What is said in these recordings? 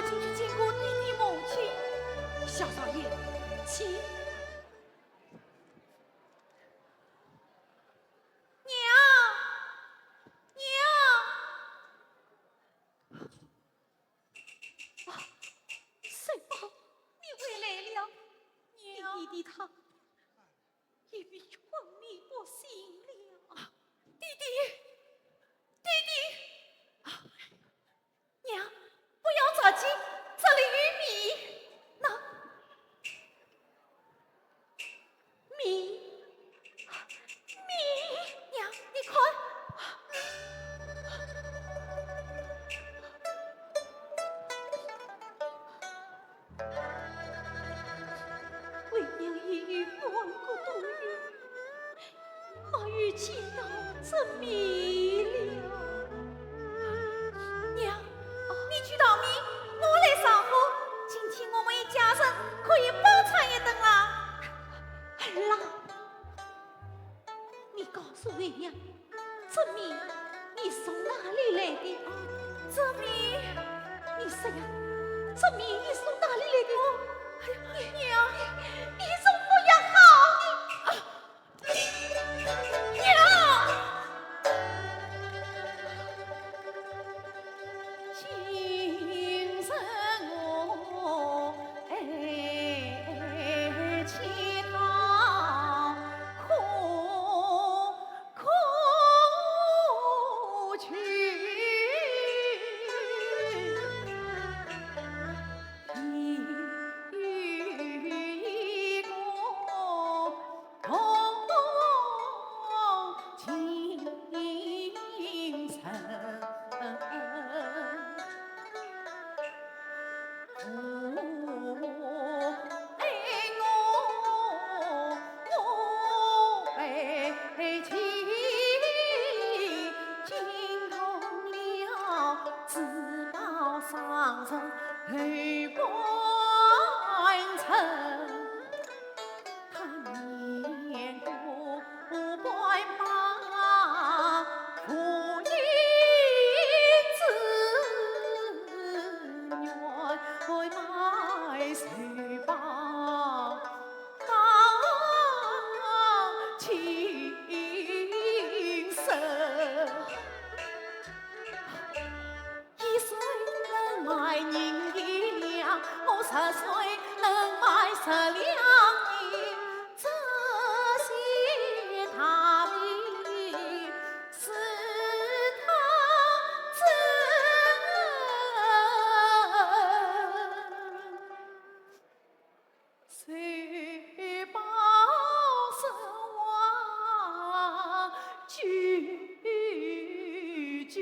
进去见过弟弟母亲。小少爷，请。娘，娘，水宝，你回来了。娘，弟弟他也比昏迷不醒了。弟弟，弟弟，娘，不要着急，这里有米，那米，娘，你看。为娘已与万国度日，马玉见到这米了。娘，你去淘米，我来上火。今天我们一家人可以饱餐一顿了。儿郎，你告诉为娘，这米你从哪里来的？这米，你说呀，这米你从哪里来的？娘，你怎么样好你？娘，今生我爱乞讨苦去。上层后官城，他年过百马，父因子愿买水包，当亲生。买银一两，我10岁能买10两银，这些他的是他真。谁报神王句句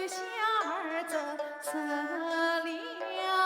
小儿子死了，埋身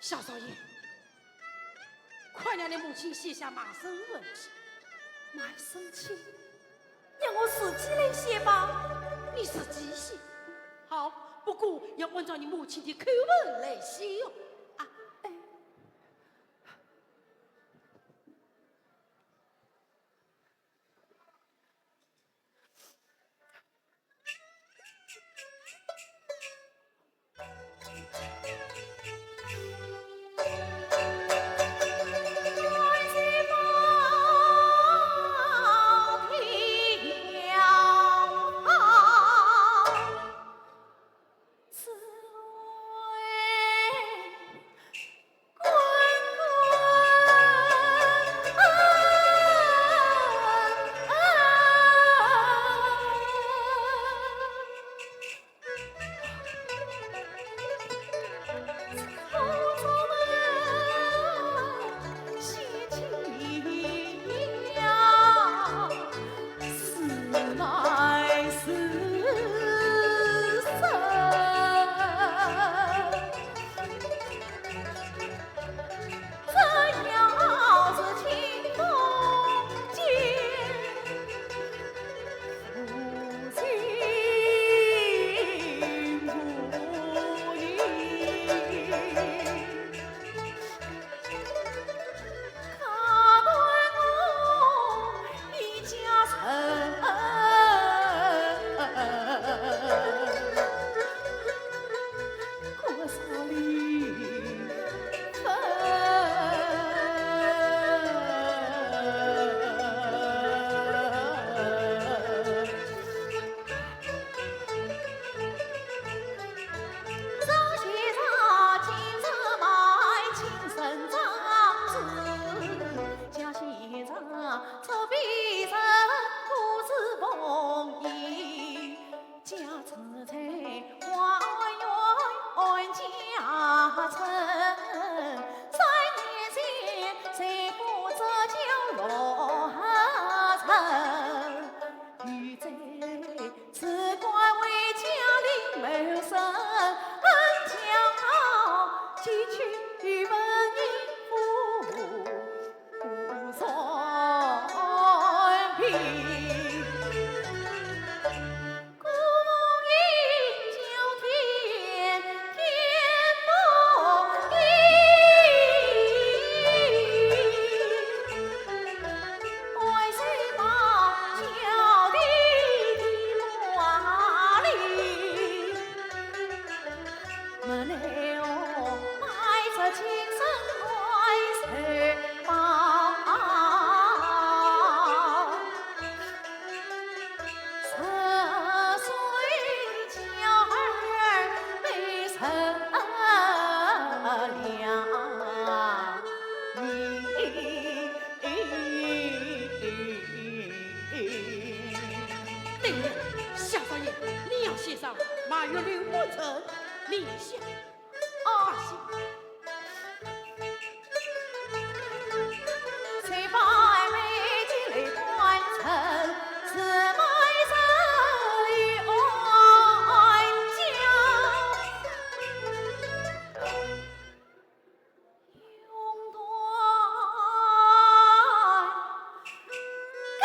小少爷，快让你母亲写下马生问题。埋生气，让我自己来写吧。你自己写好，不过要按照你母亲的口吻来写哦。啊，哎，留不成，理想哦，行。谁把美景来观成，此美人与安家，永断高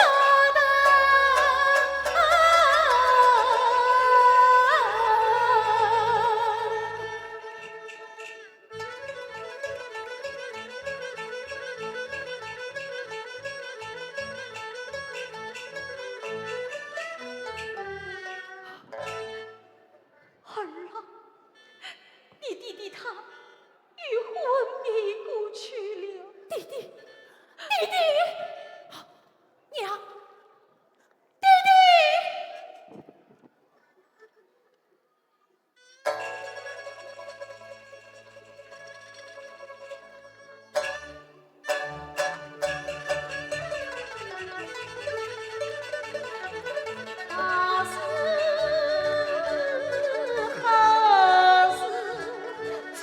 儿啊，你弟弟他已昏迷故去了。弟弟，弟弟，娘，弟弟。那是何时错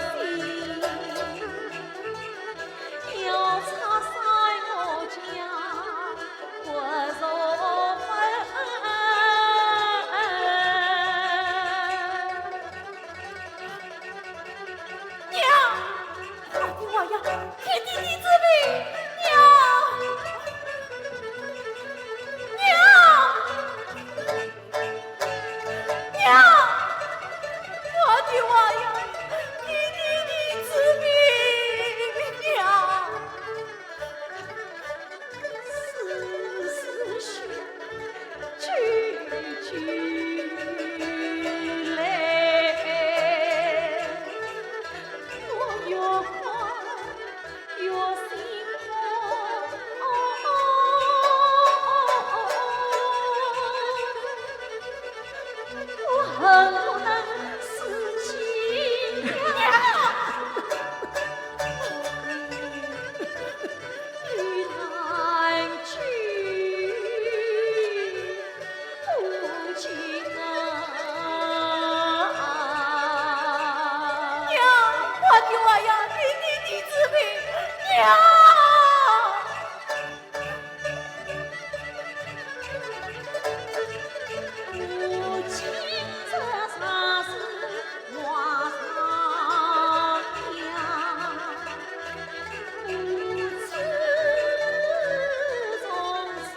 心？要插在我家不入门。娘，快给我呀，替弟弟治病，娘。娘，我的娃呀，你弟弟治病，娘，丝丝血，句句泪，我越看越心慌。我恨不能死亲娘，与难聚，夫妻娘，快给我呀，你弟弟治病，娘。母亲这啥是话上扬，母子从此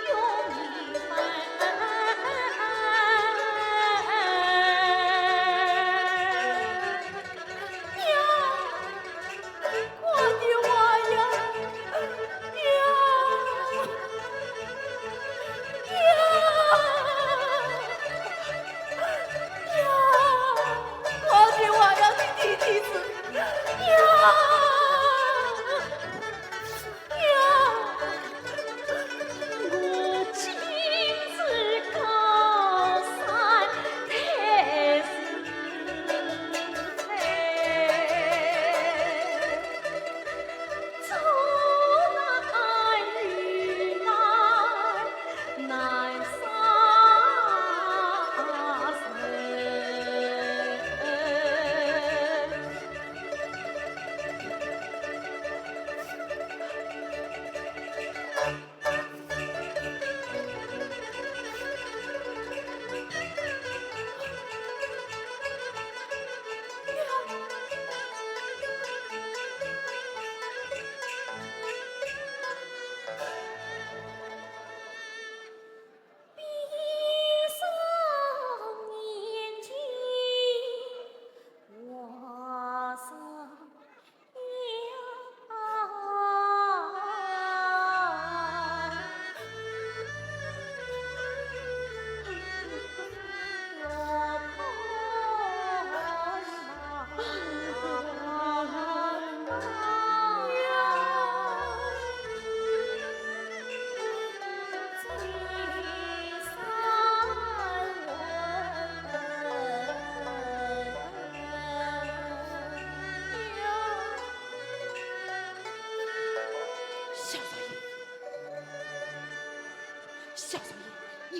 永离分。娘，我的娃。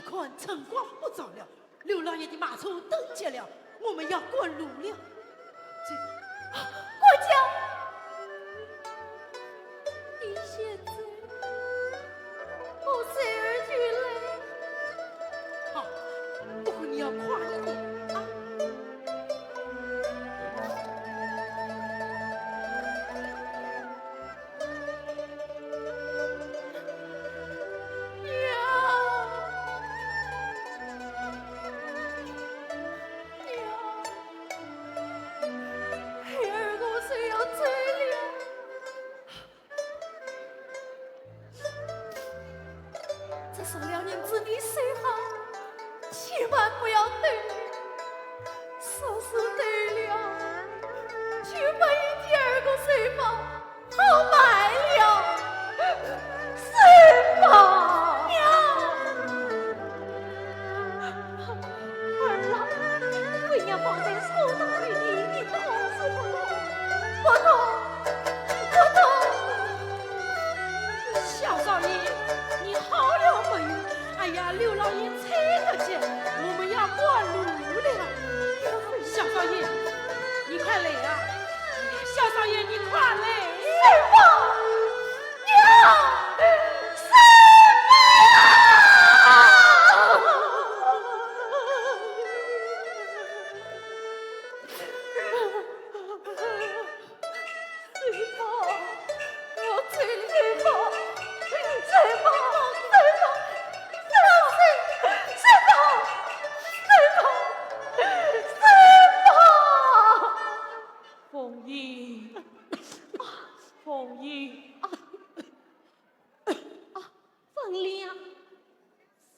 看晨光不早了，刘老爷的马车登接了，我们要过路了。国家，你现在我随儿去来。好，不过你要快一点啊！这是两人子女虽好，千万不要得了。说是得了，却把一第二个水宝好卖了。水宝儿郎，为娘放在手袋里，你懂是不懂？不懂，不懂。小少爷，你好了没有？哎呀，刘老爷催得急，我们要过路了。小少爷，你快来啊！小少爷，你快来！水宝，娘，水宝，我最水宝，水宝，凤仪，凤仪，凤娘，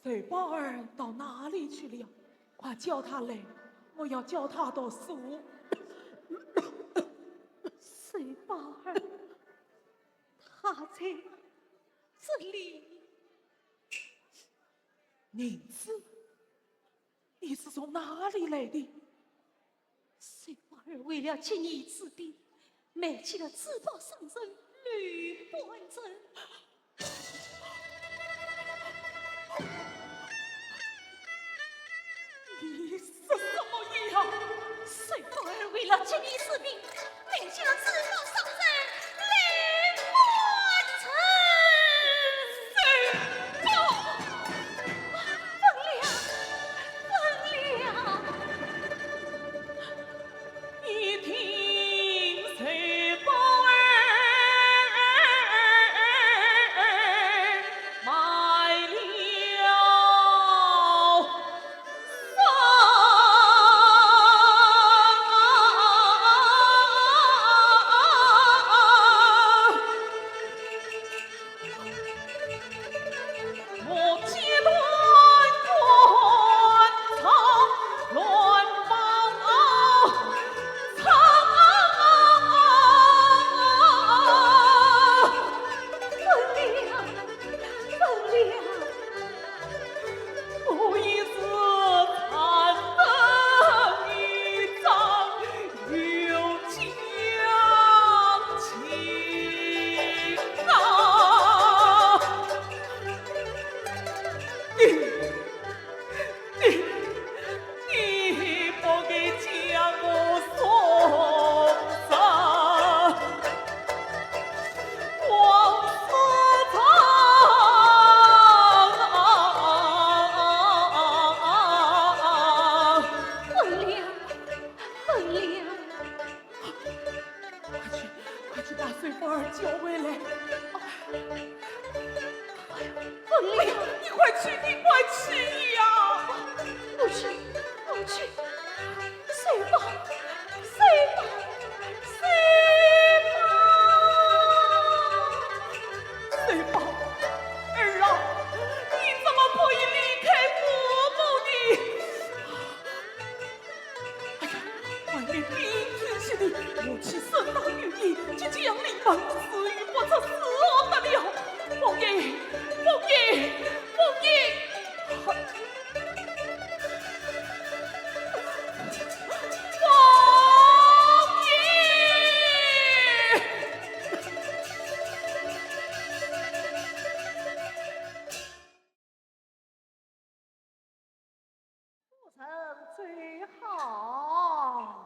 水宝儿到哪里去了？快叫他来，我要叫他读书。水宝儿，他在这里。宁子，你是从哪里来的？水宝儿为了接你之地，买起了至宝上身吕半针。你是什么意啊？水宝儿为了接你之地，买起了至宝上身吕半针。水宝，凤娘，凤娘。你听水宝儿买了成最好。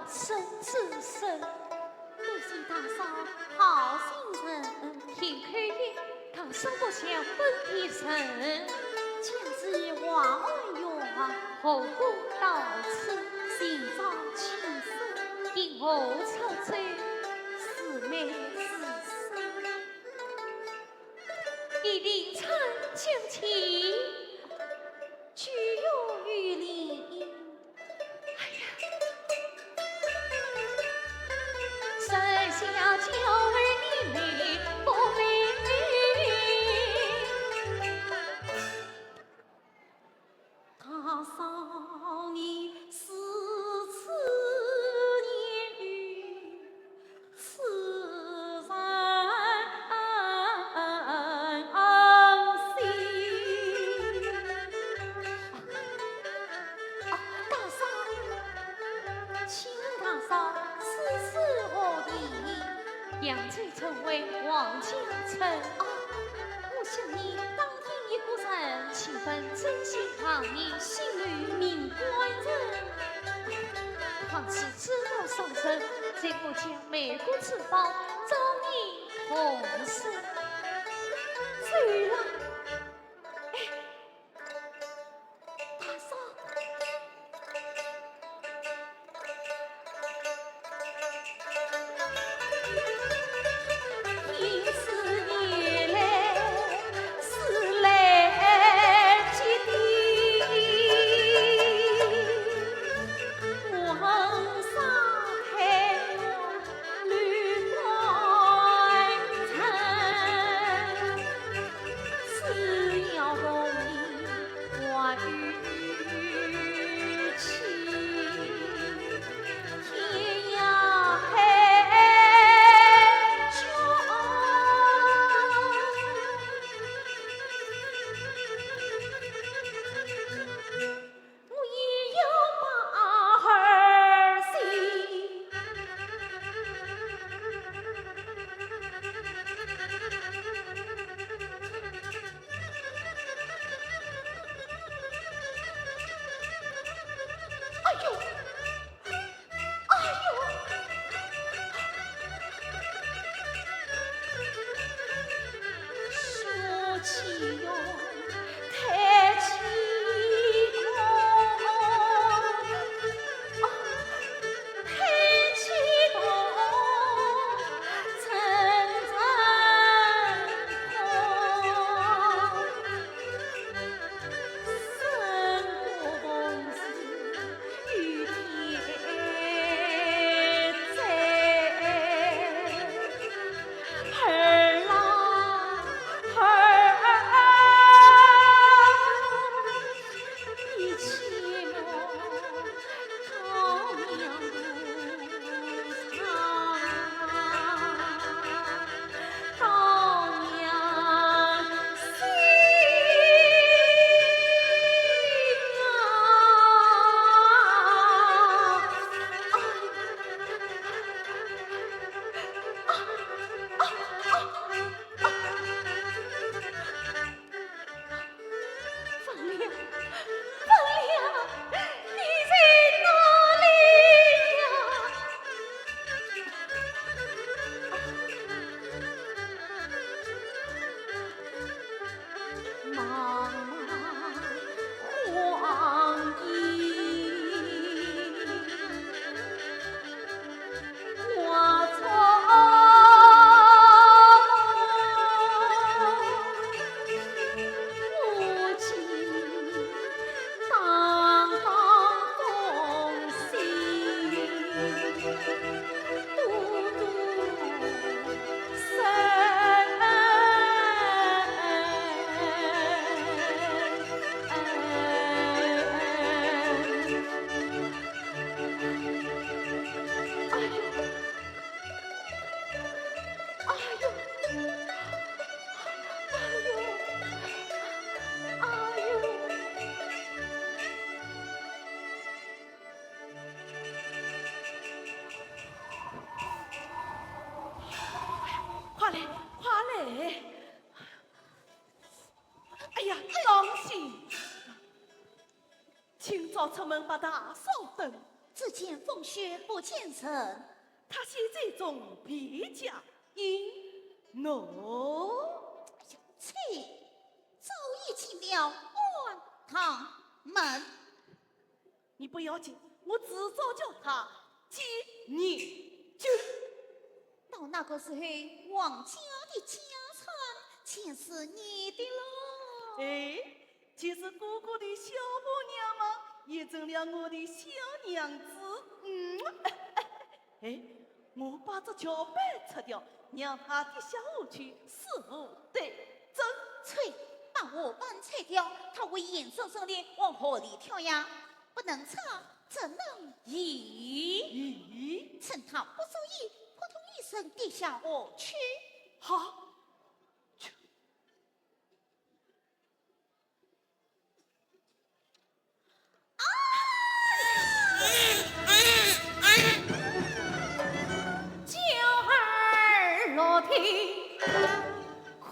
生之神，恭喜大嫂好心人，听开眼，他生不下本地神。话爱哟啊，何故到此？心中情深，因何踌躇？姊妹自私，一定参将其举有于理。剩下娇儿你美不美？他少年思此年语，此人心。大嫂，请大嫂此事何意？杨翠成为王家臣。我想你当天一个人，气氛真心抗议，心里明官人。况此知道上身，这我将美国之宝找你同事。醉了。哎，大嫂，因此夜来思来结地，望沙开绿光灿，只要共你话语起，天涯海角。我也要把儿心。哎呦，哎呦！说起哟，抬起头，抬起头，阵阵痛。生公子与天在，儿郎儿一起我高粱路上，高粱心凤亮，凤亮，你在哪里呀？茫茫荒野，我无尽荡荡风心，独独快来，快来！哎呀，当心！清早出门把大嫂等，只见风雪不见尘，他现在中皮甲因喏。切，早已请了，他们。你不要紧，我迟早叫他接你去。到那个时候，王家的家产全是你的了。哎，其实哥哥的小婆娘嘛，也成了我的小娘子。哎，我把这桥板拆掉，让他的小屋去伺候对真。翠，把我板拆掉，他会眼睁睁地往河里跳呀！不能拆，怎能移？咦，趁他不注意，扑通一声跌下河去。好。娇儿落地，可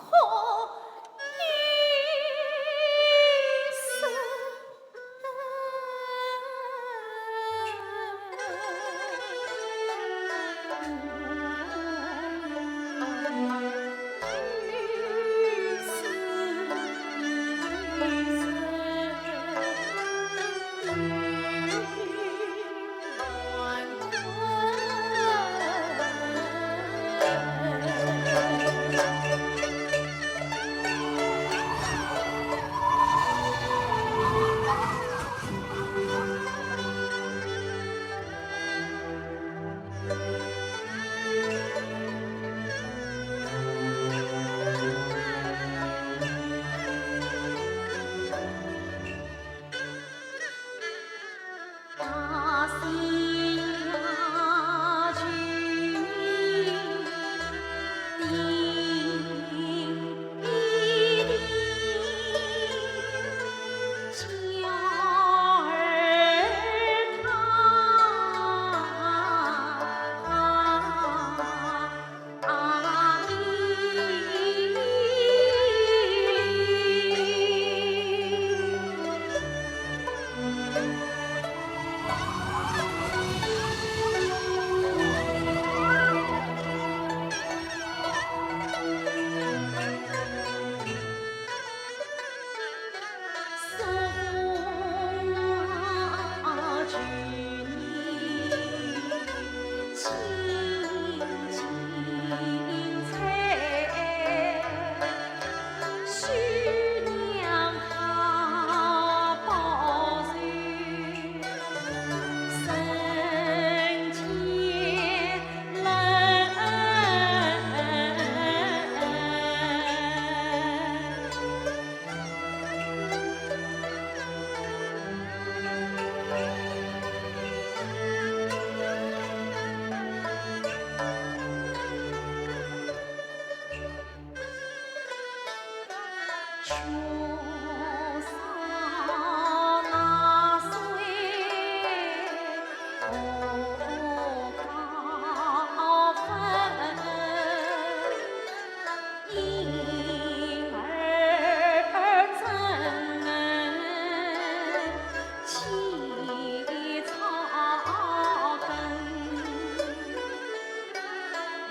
一声。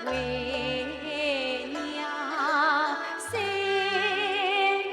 为娘生育。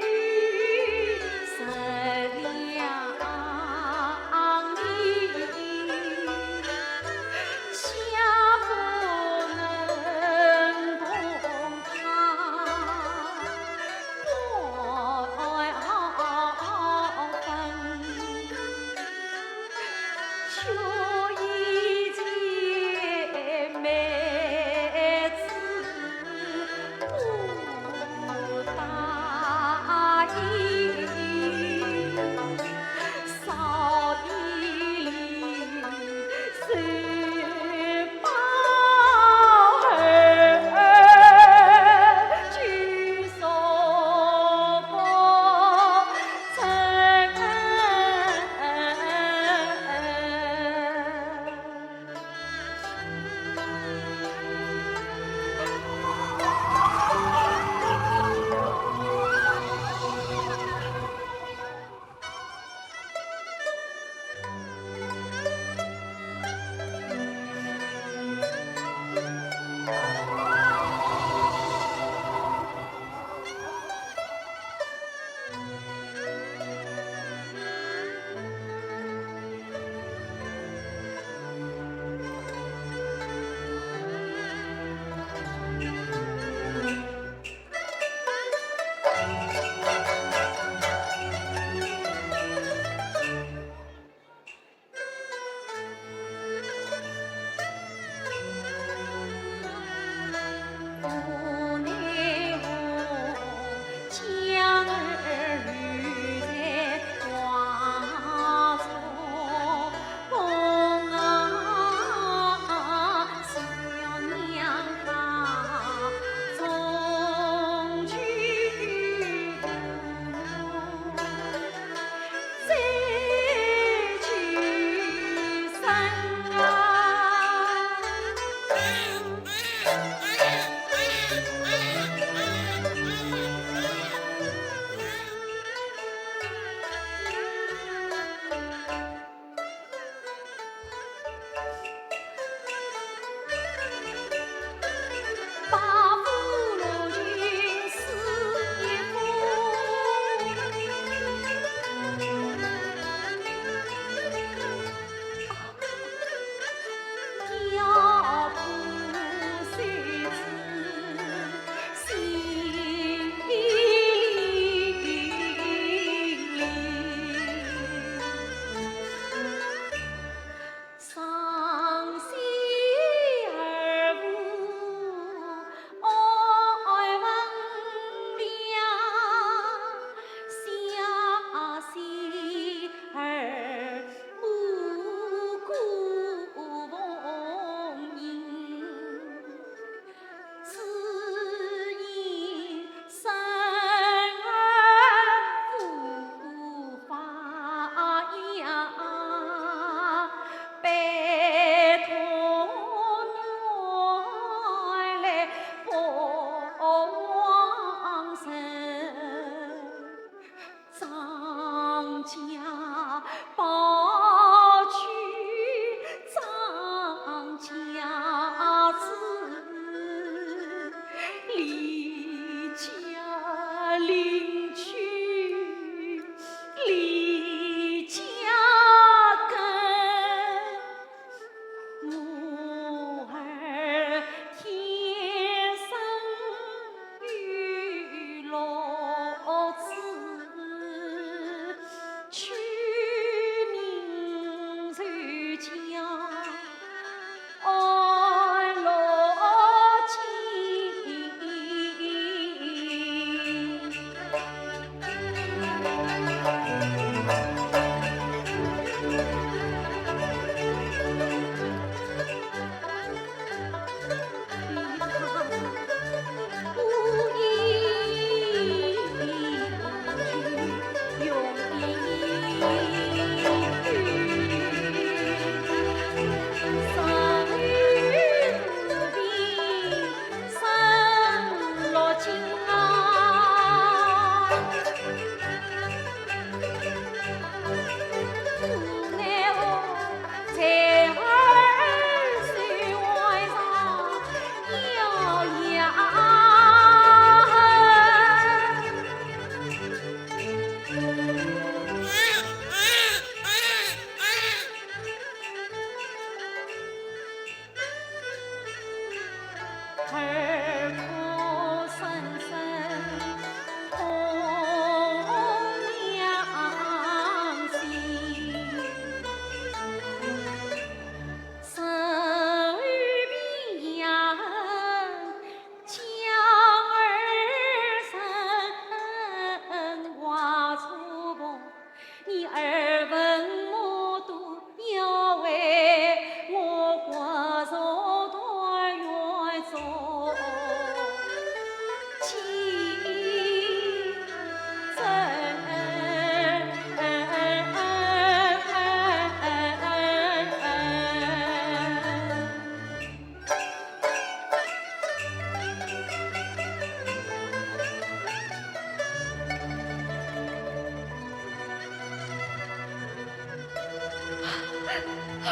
儿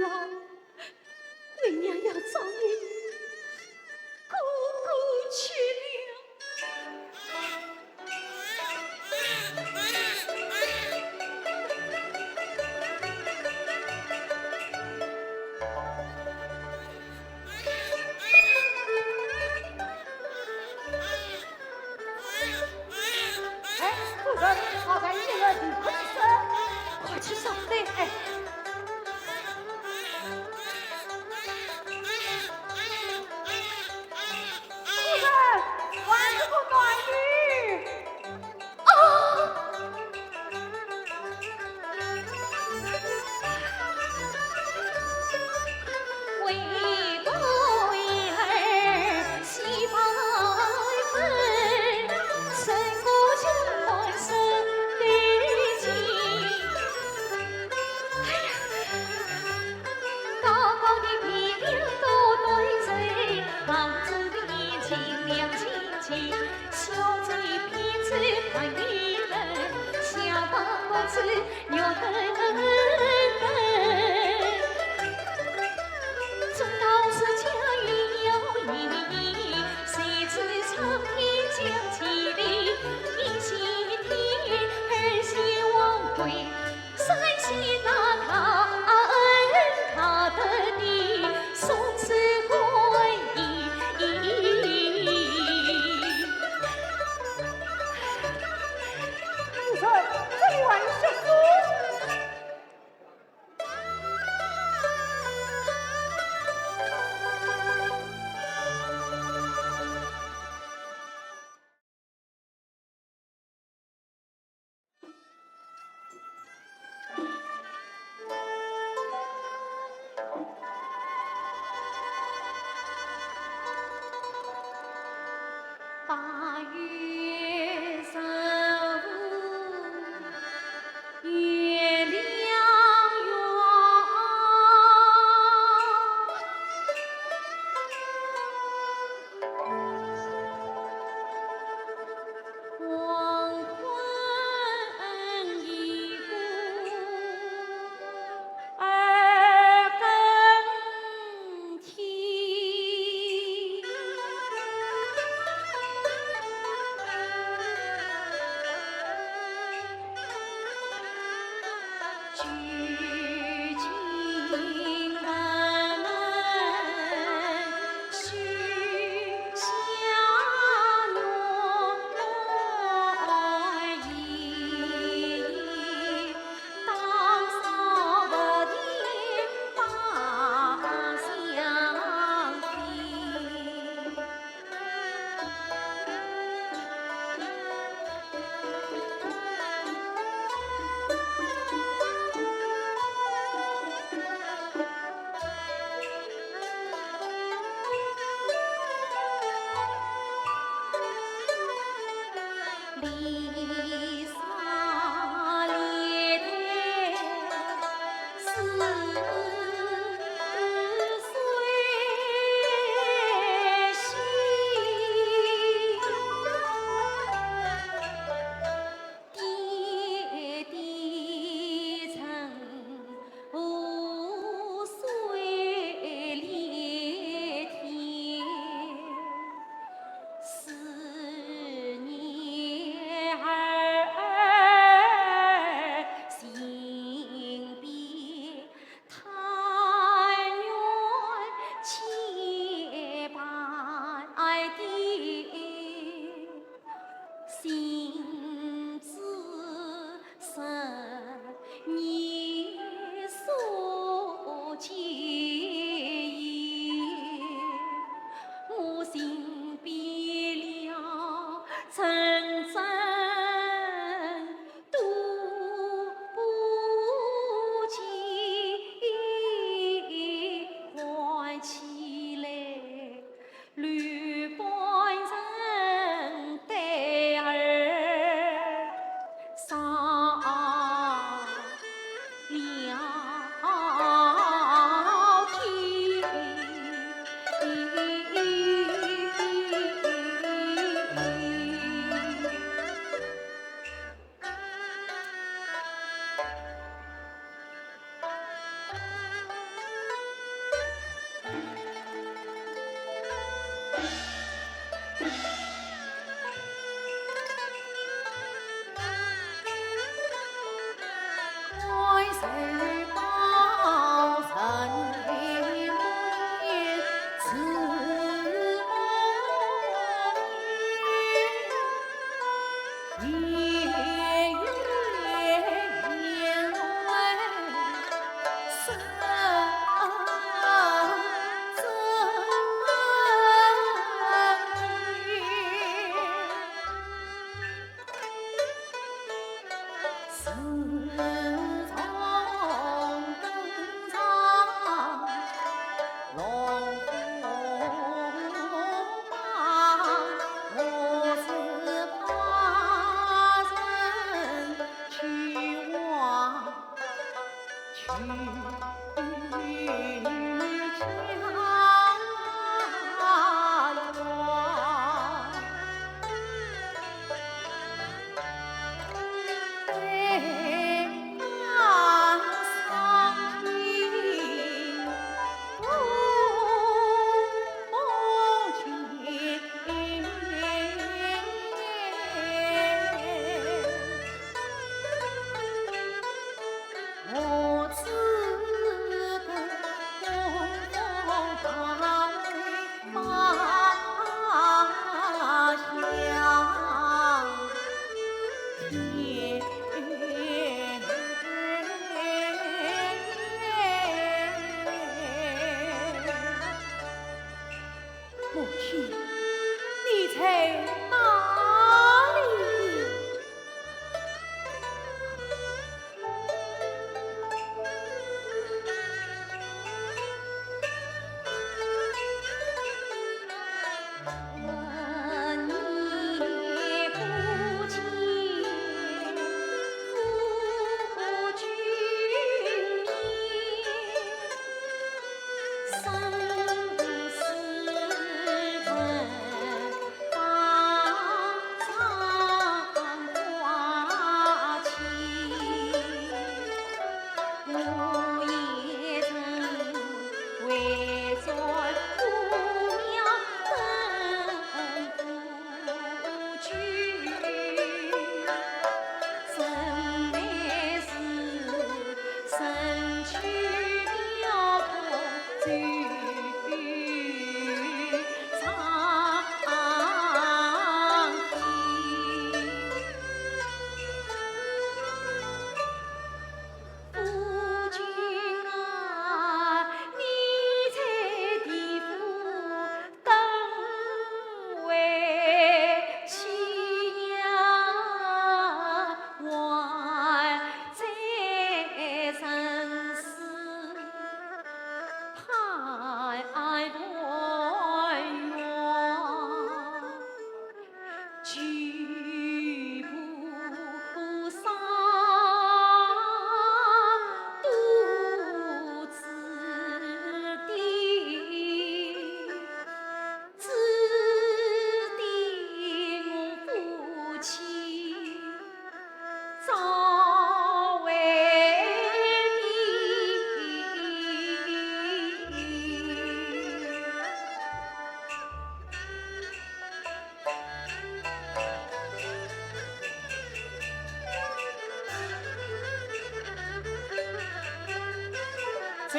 啊，为娘要找你姑姑去了。哎，夫人，好在你儿子快去生，快去上来！哎，夫人，还是个暖女。为不儿喜百分，胜过情换生的情。高高的鼻梁都对嘴，棒子的眼睛亮晶晶，小嘴皮子看一人，下巴瓜子扭得总道是家运有意，谁知苍天将其离，一夕天，二夕王贵，三夕那他的地，送子归依。夫人，这碗是酥。八月十五，月亮圆，黄昏已过，二更天。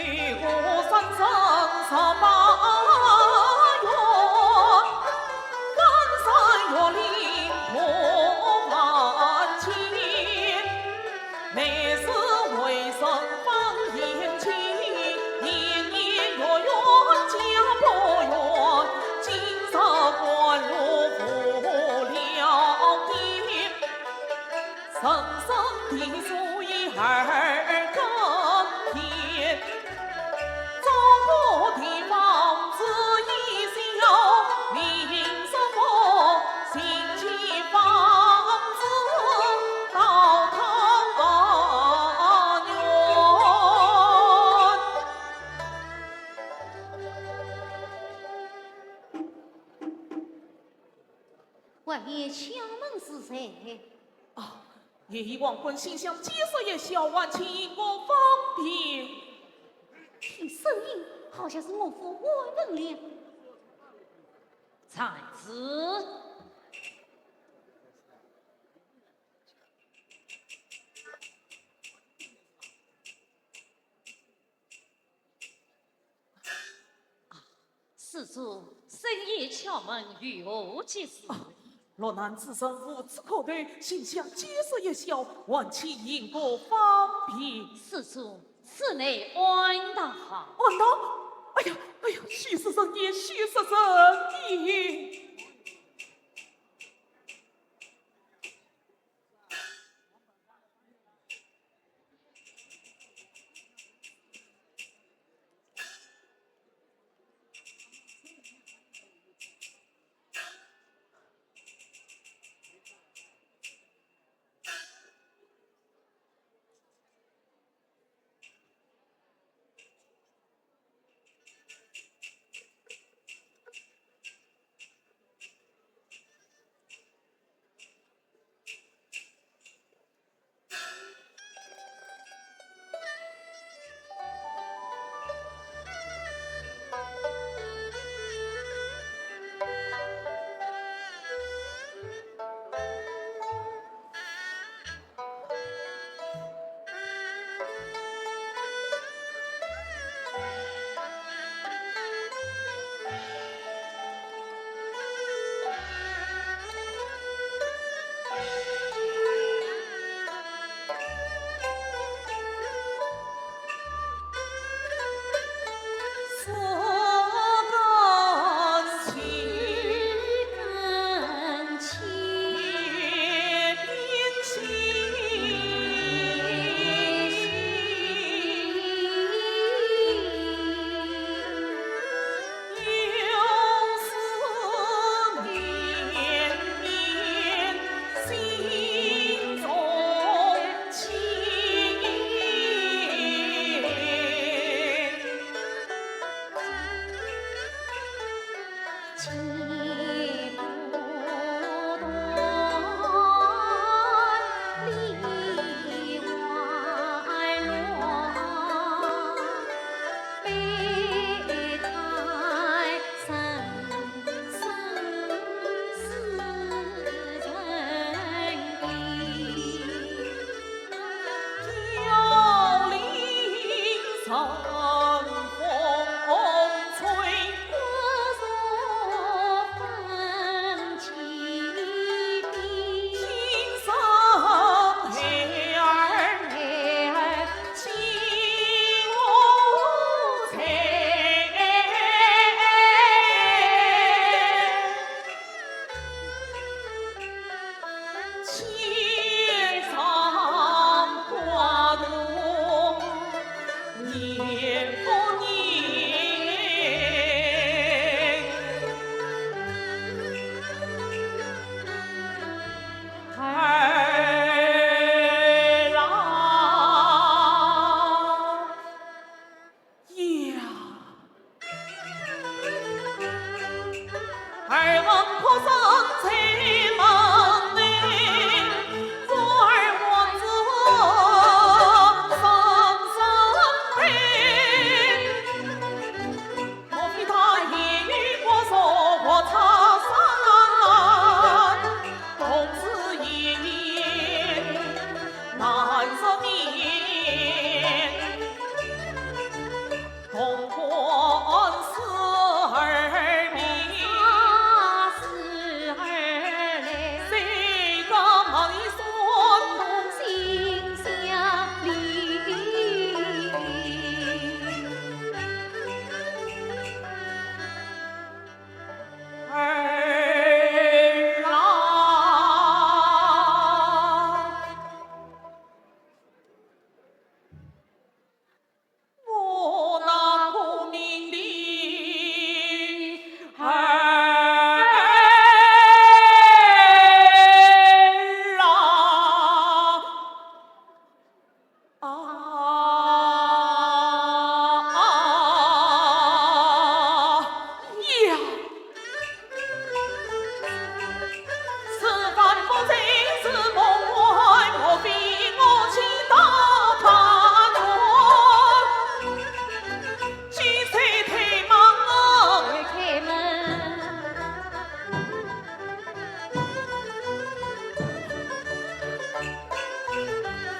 为我三生十八愿，翻山越岭破万千，乃是为神方言情，年年月月家不远，今朝官路不了天，生生地数一二更天，中国的王子一笑，名什么新奇房子到他园。外爷敲门是谁？啊，夜已亡魂心想，几时也小晚请我方便。听声音好像是我父外文了。才子，施主深夜敲门，与我结事。若男子身无此可对，心想几时也小晚请迎我方便。施主，此内安大好。安道，哎呀，虚实生也，虚实生也。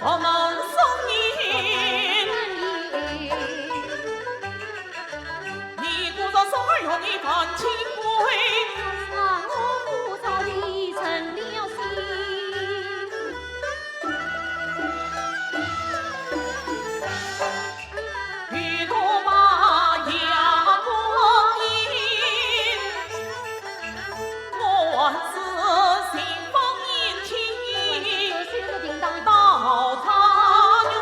我们送银，你鼓噪送儿哟，你犯清规。啊，我鼓噪你成了心。玉兔马压过银，我万事心放殷勤，这是个叮当到他园。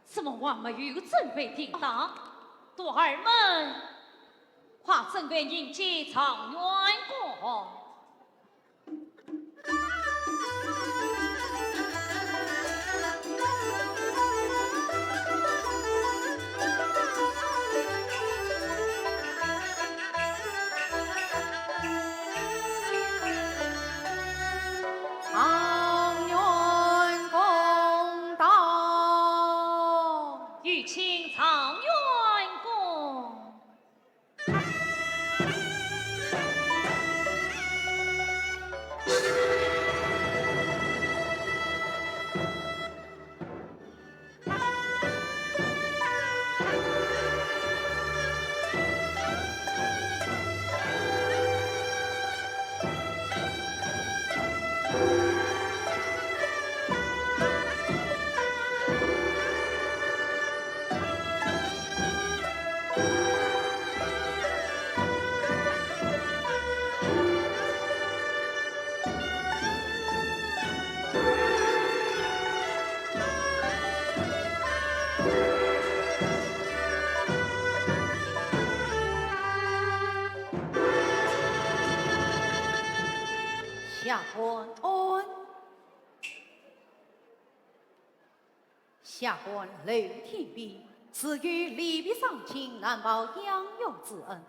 怎么还没有准备停当？徒儿们，快准备迎接常远公。常远公到，有请常远公。下官安。下官刘天弼是与李必上卿难报养育之恩，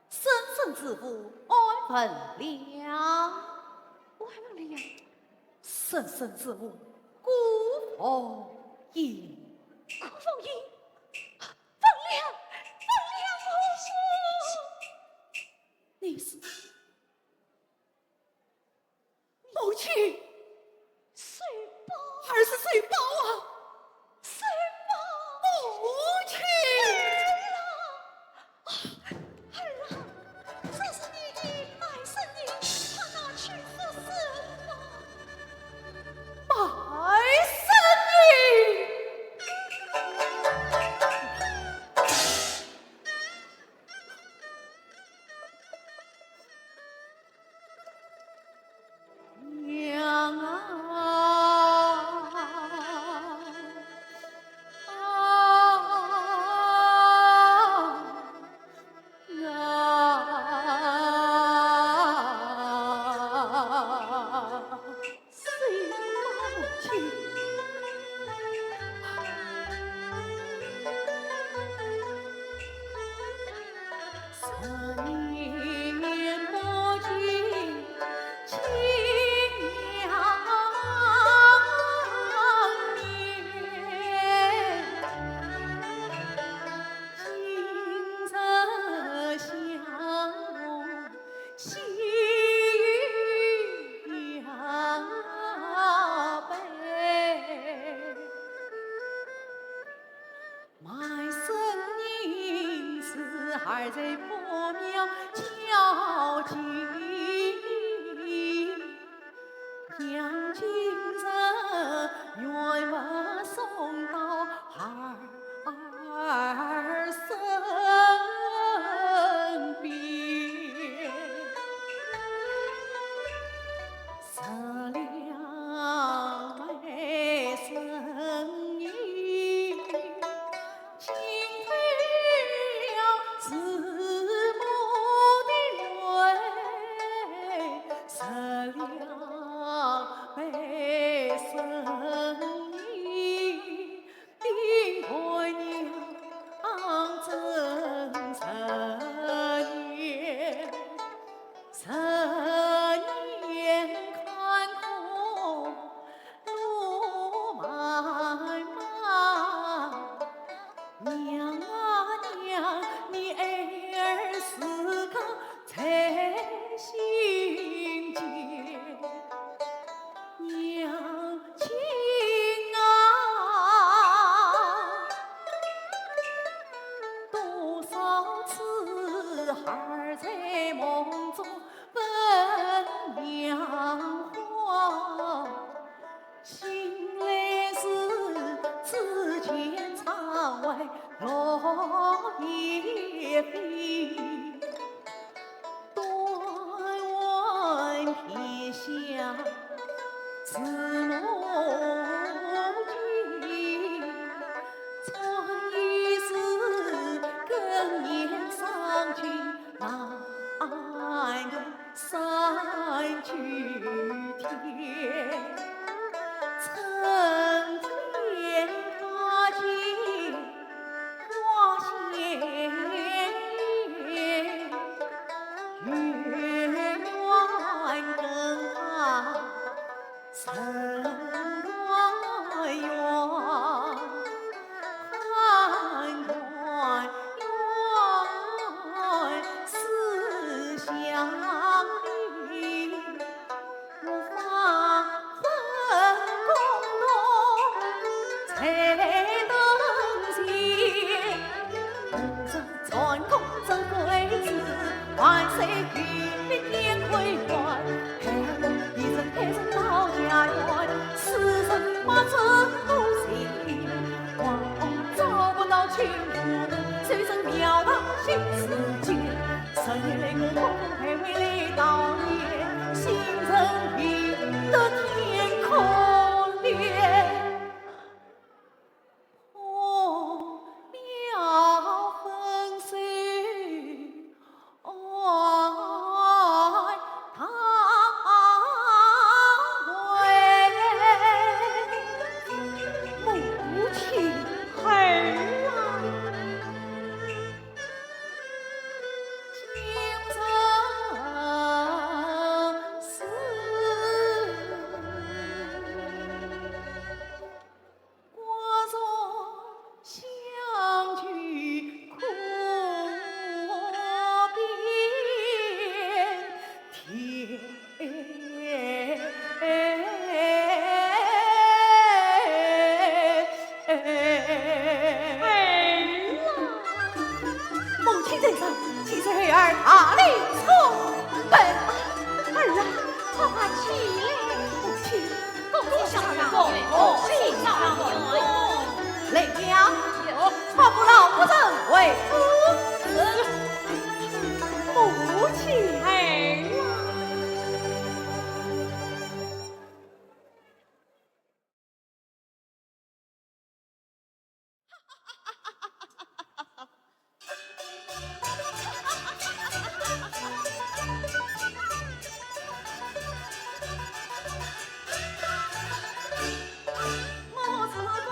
生身之父安分了。我还问了呀，生身之母孤凤英。顾凤英，放了，你是母亲，水宝，儿是水宝啊！水宝，母亲，儿啊，这是你的外甥女，她拿去做什么？外甥女。娘谁把母亲？思念不尽，情绵绵。今日相逢，喜与悲。埋身凝视，还在破庙交集，将今日愿不送到儿身边。失了外甥女，轻推了慈母的泪，失了外甥女，定上去南岸山去天，春天它去花鲜，月圆更好晨光圆。思乡里，无法分公道，才能行。红尘传公正贵子，万岁玉璧点葵花，开门一阵开成到家园，四人八成都行。王找不到群夫，谁曾庙堂新世界？深夜共同徘徊来到夜，心人比得天可怜。破庙分碎，爱他回。母亲儿啊，今生死，我若相聚苦边天。母亲在上，几岁儿大力冲奔。儿啊，快快起来！母亲，恭喜上元，恭喜上元。累了，传不老不正为夫。母亲儿啊。我自个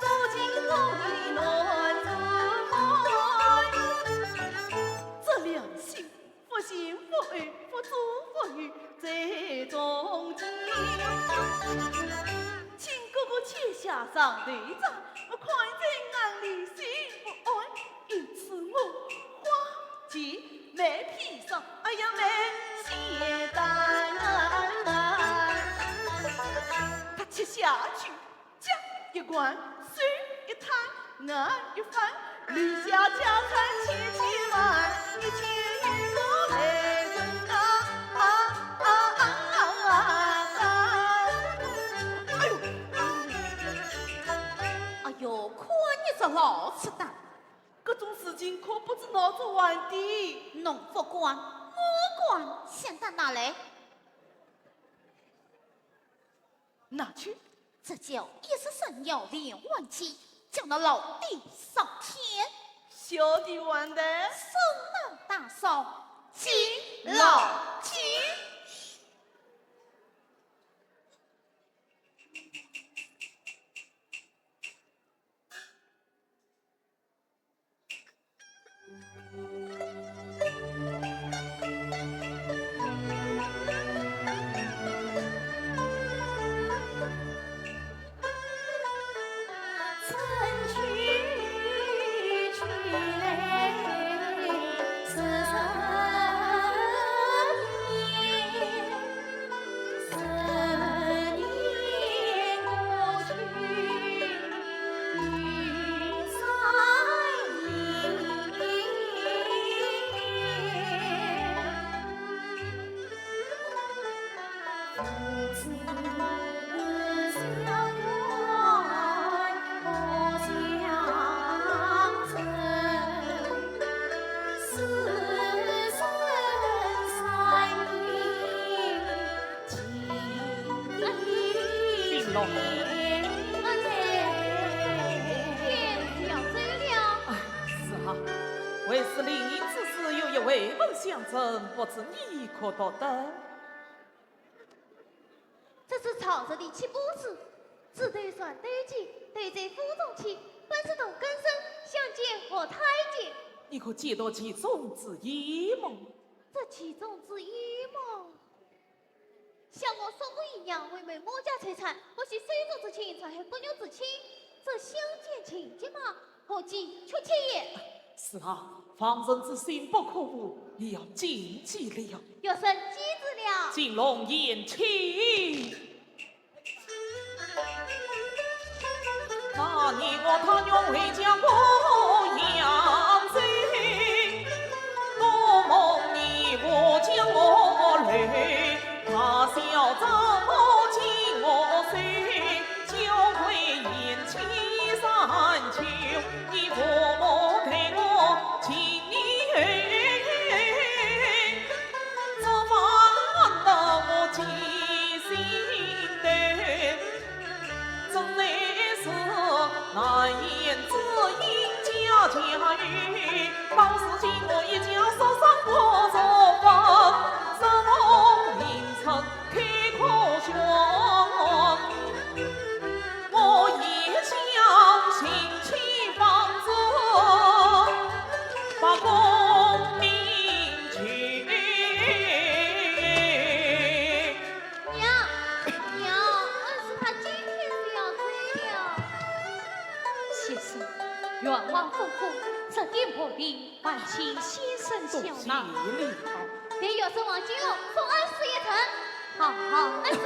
走进楼里乱子这良心不信不义不足不义在中间，请哥哥且下上队长，快在暗里心不安，因此我花季没披上，哎呀没鞋带。他吃下去，将一罐，水一坛，俺一饭，留下家产7万，一千余个来人哎呦，看你这老痴蛋！这种事情可不是闹着玩的。侬不管，我管，现在拿来，拿去。这叫一时生要连环计，将那老弟上天，小弟完的，手拿大扫，金老金。令此时有一位门相赠，不知你可懂得？这是朝着的七步子，只对算对计，对在府中去，本是同根生，相见何太监。你可记得其中之一吗？这其中之一吗？像我说过一样，为媒莫家财产，或是水族之情，才是不牛之情。这相见情节嘛，何计确切也。是啊，防人之心不可无，你要谨记了。有甚机智了？金龙言情。那年我他娘回家过阳贼，我梦你我将我累，他笑着我敬我岁，就会言情三秋，你父母陪我情年。记心的，真乃是难言之隐家家语。当时经我一家手上破作风，什么名称开口说，我也相信其房子，把功名去。愿望夫妇这点破病，万请先生多笑纳。谢你好。得有生王金龙，送恩师也成。好好，恩师。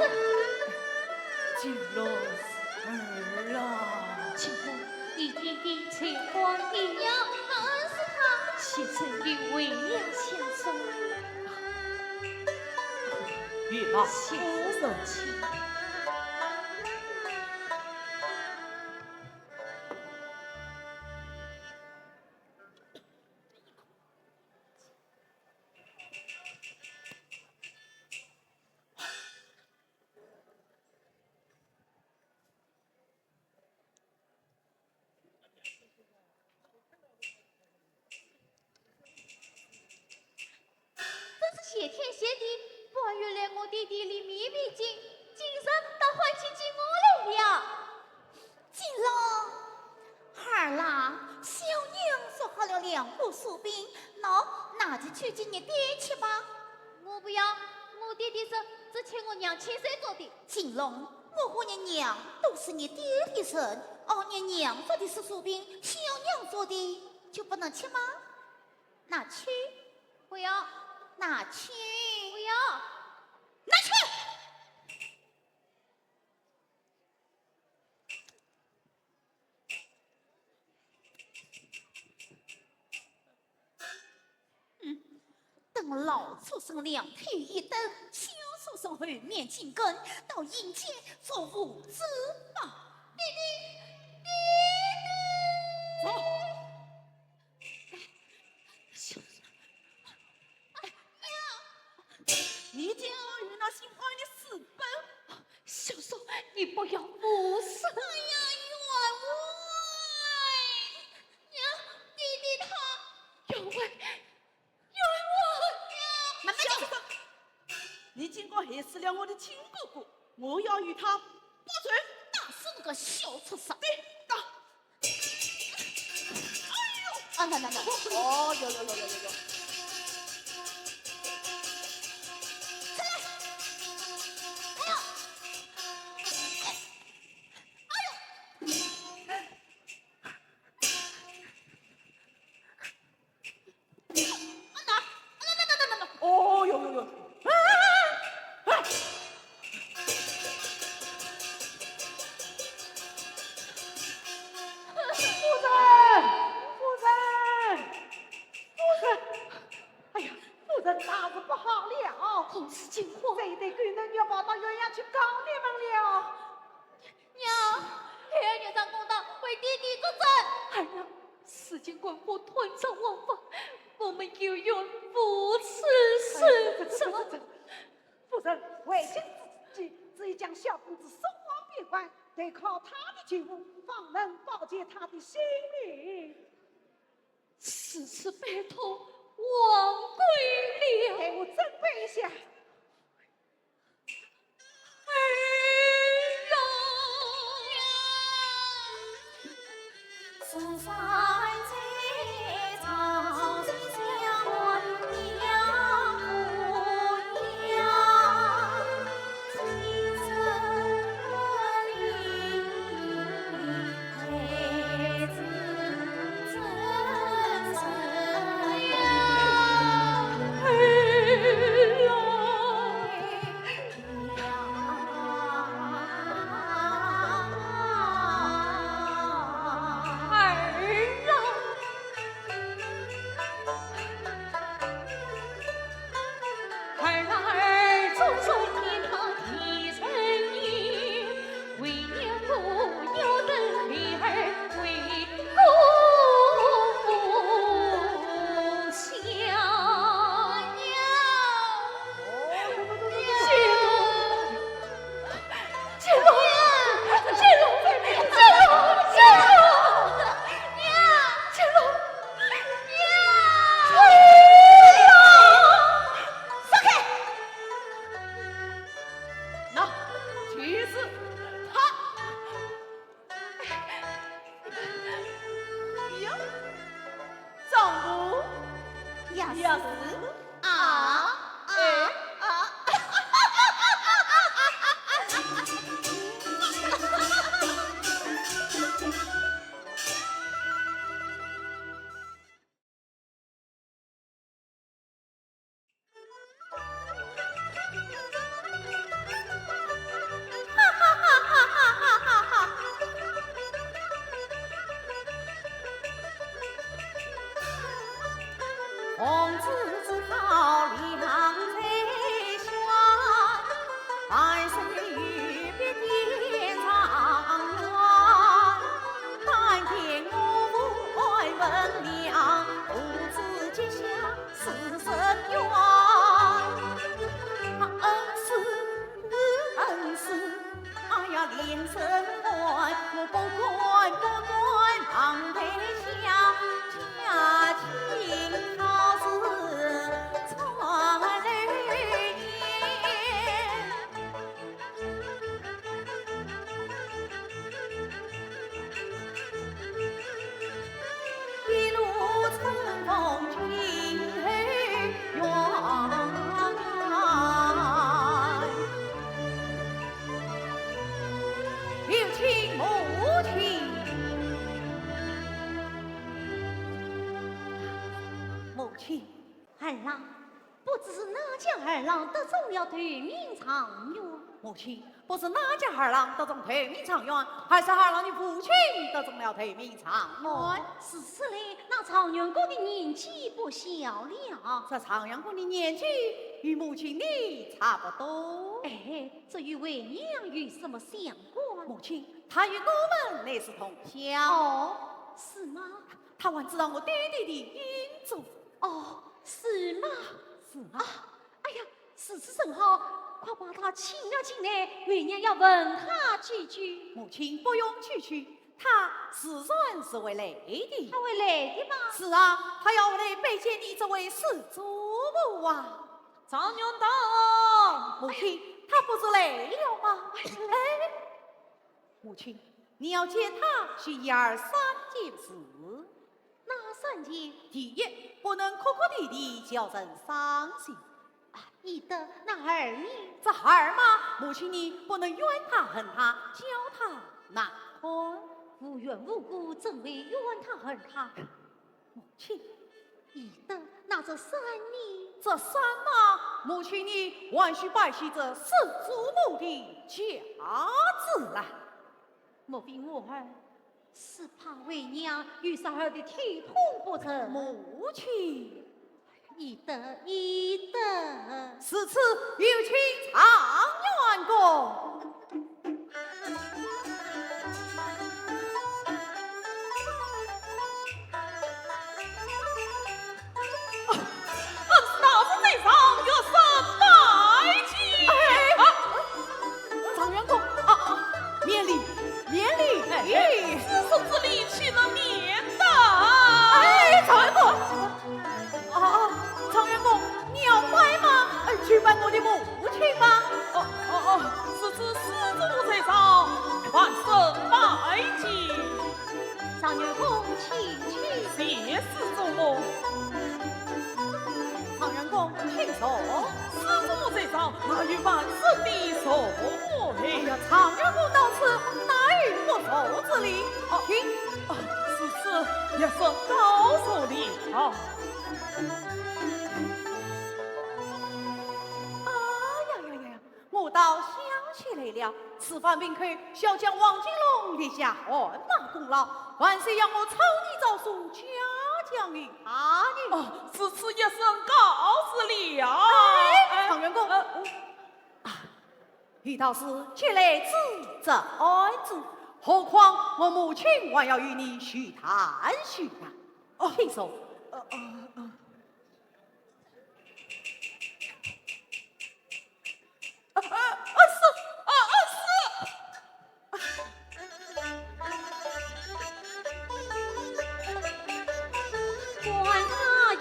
金龙儿啊，请问你弟弟才华一娘，那恩师他。先生与为娘相送，与那先夫人请。谢天谢地，半月来我弟弟离秘密经，今生倒唤起进我来了。金龙，儿郎，小娘做好了2壶素饼，拿着去给你爹吃吧。我不要，我弟弟说只请我娘亲手做的。金龙，我和你娘都是你爹的人，你娘做的是素饼，小娘做的就不能吃吗？拿去。不要。拿去！不要！拿去！等老畜生两腿一蹬，小畜生后面紧跟，到阴间做无知吧！弟弟，弟弟，走。你竟要与那心怀的私奔，小叔，你不要无视。哎呀，冤枉！娘，弟弟他冤枉，冤枉！慢慢讲。你竟敢害死了我的亲哥哥，我要与他报仇！打死那个小畜生！对，打！哎呦！那，哦，有。得靠他的觉悟，方能保全他的性命。此次拜托王贵了。给我准备一下。此番在草相问娘不娘，今生里孩子真生呀，红子自好两才下，百岁玉别天长远。但见我父爱文良，父子结下世深缘。恩师，哎呀连生爱，我不管忙陪下家亲好事传流言。一路乘风君远，有情母亲。母亲，二郎，不知是哪家二郎得中了团名长远？母亲，不是哪家二郎得中团名长远，还是二郎的父亲得中了团名长远。是此嘞，那常阳公的年纪不小了。这常阳公的年纪与母亲你差不多。哎，这与为娘有什么相关？母亲，他与我们乃是同乡。哦，是吗？他还知道我爹爹的因祖。哦，是吗？是啊，哎呀，此次正好，快把他请了进来，为娘要问他几句。母亲不用去，他自然是会来的。他会来的吗？是啊，他要来拜见你这位世祖母啊。常娘到，母亲，他不是来了吗？哎，母亲，你要见他是一二三件事。哪三件？第一，不能哭哭啼啼，叫人伤心。一的那儿呢？这二嘛，母亲你不能怨他恨他，教他难看。无缘无故，怎会怨他恨他？母亲，一的那这三呢？这三嘛，母亲你还需拜谢这世祖母的家子来。莫非我儿是怕为娘与三儿的体痛不成？母亲，一的，此次有请常元公。大夫在上有甚拜见？常元公免礼。师叔之礼岂能免的？常元公。去拜我的母亲吗？是指施主在上，万圣拜见。常元公请去。谢施主母。常元公，请坐。施主在上，那与万圣的所哎会。呀，常元公到此，乃与我父子礼。请。此也是告诉了。我倒想起来了，此番并可小将王金龙立下汗马功劳，万岁让我草拟诏书嘉奖于他呢。此次也是告辞了。常元公，遇到事却来自在之，何况我母亲还要与你叙谈叙谈。请说。观他言，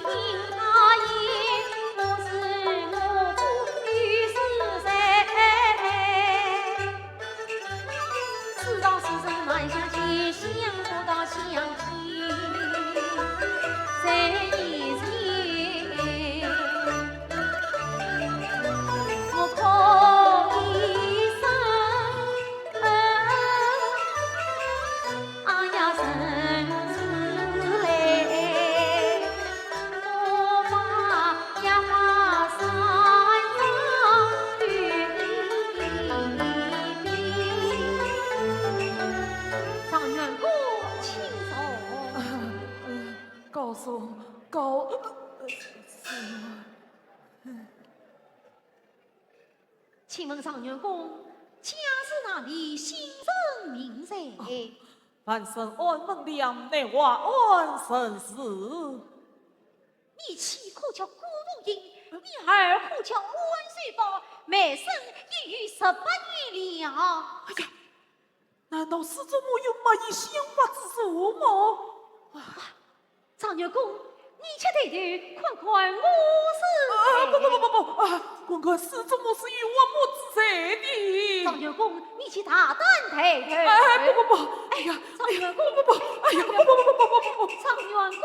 听他言，我是我父与是谁？此道是人难相见，想不到相见，谁一见？我哭一声，哎呀神子嘞，我把呀把山上雨常元公请坐。告诉告请问常元公，家是哪里？姓甚名谁？万圣安门两内话安生事。你妻可叫孤独英，你儿可叫万岁宝，每生已逾18年了。哎呀，难道施主母有乜嘢想法之处吗？常元公，你且对对看看我是谁？不，看施主母是与我母之谁的。常元公，你去大胆对对。不，哎呀，常元公，不，哎呀，不，常元公。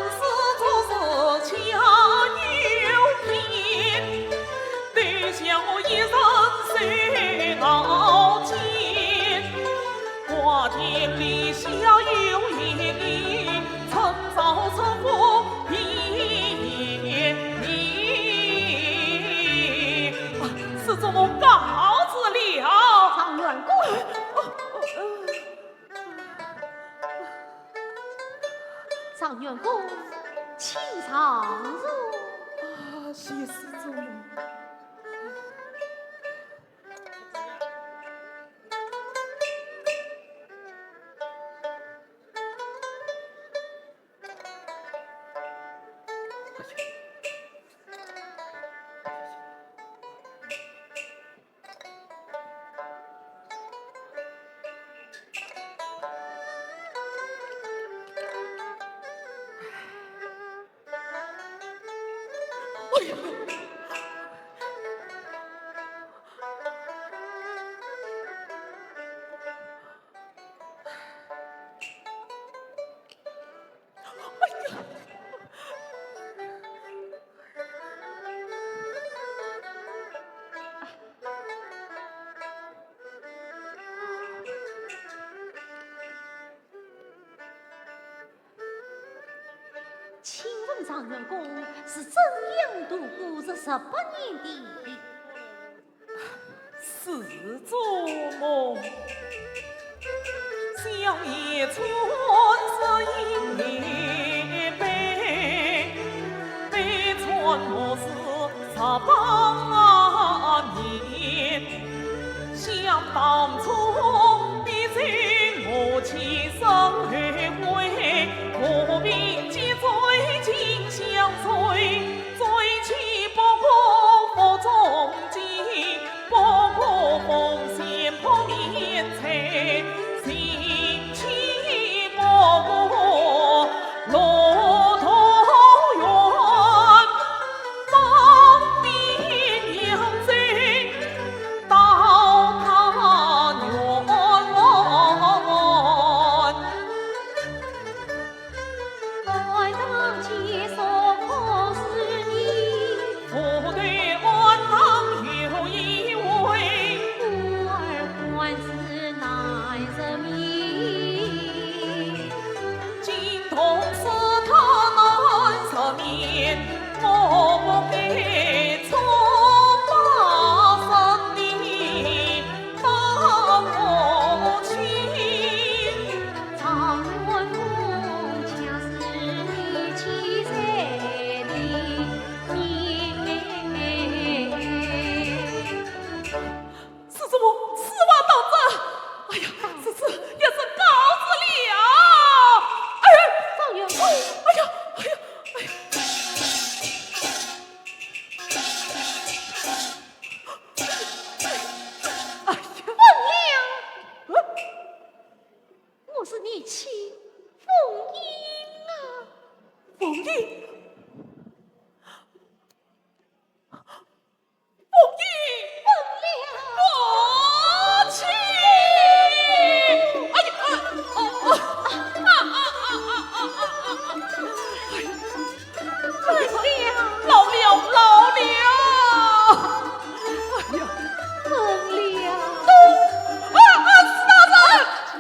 施主是恰有偏，对笑我一生谁傲见？花间里笑有言，曾遭曾负一言。施主母告辞了。常元公。常元公，请常入。谢施主母。请问常元公是怎样度过这18年的？施主母，小爷春是一杯，悲春我是18年。想当初你在母亲生日会，何必及最近相随，最起不过腹中饥，不过奉献破面财，心气不过同是他难赦免，我不该错把生命当我亲。常问我恰是你七岁的年。是什么？死亡当真？哎呀，此事也是告辞了。哎呀，少爷，哎呀，哎呀，哎呀！哎呀，凤娘，我是你妻凤英啊。凤英，凤英，凤娘，我妻。哎呀，凤娘，老了，老了。哎呀！凤娘，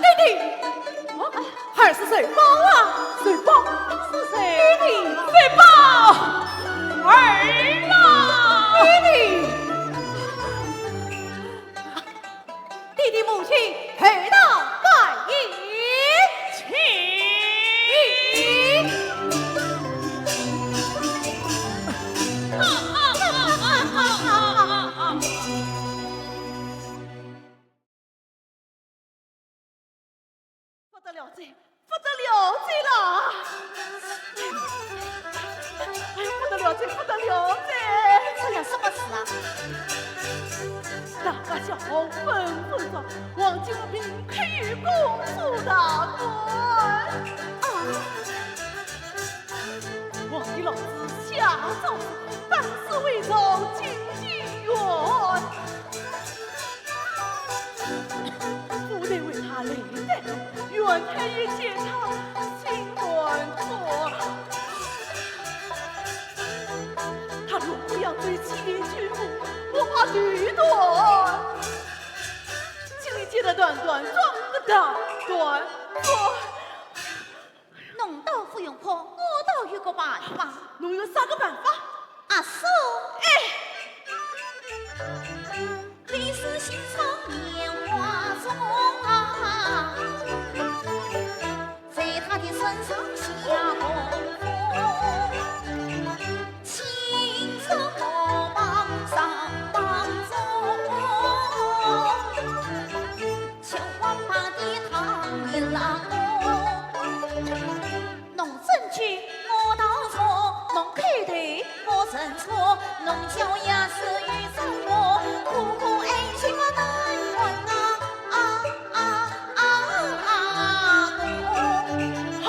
弟弟，还是谁包啊？谁包？是谁？弟弟，谁包？儿啦！弟弟母亲陪到拜迎。请。不得了罪，不得了罪了！哎呀，不得了罪，不得了罪！出了什么事啊？大家小后纷纷说，王金平可以公主大官啊！王的老子下诏，当时为朝进京院，不得为他累的。愿太爷见他心乱错，他若不要对妻娶母，我怕吕断。请你接得断断，装个大断断。侬倒不用怕，我倒有个办法。侬有啥个办法？阿叔，你是心上棉花种啊，在他的身上下功夫，亲手我帮上帮助，求我把的汤一拉侬证据我倒错，侬开头我认错，侬叫也是与着我，苦苦哀求我难闻好，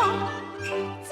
走。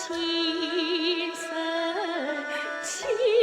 心生气。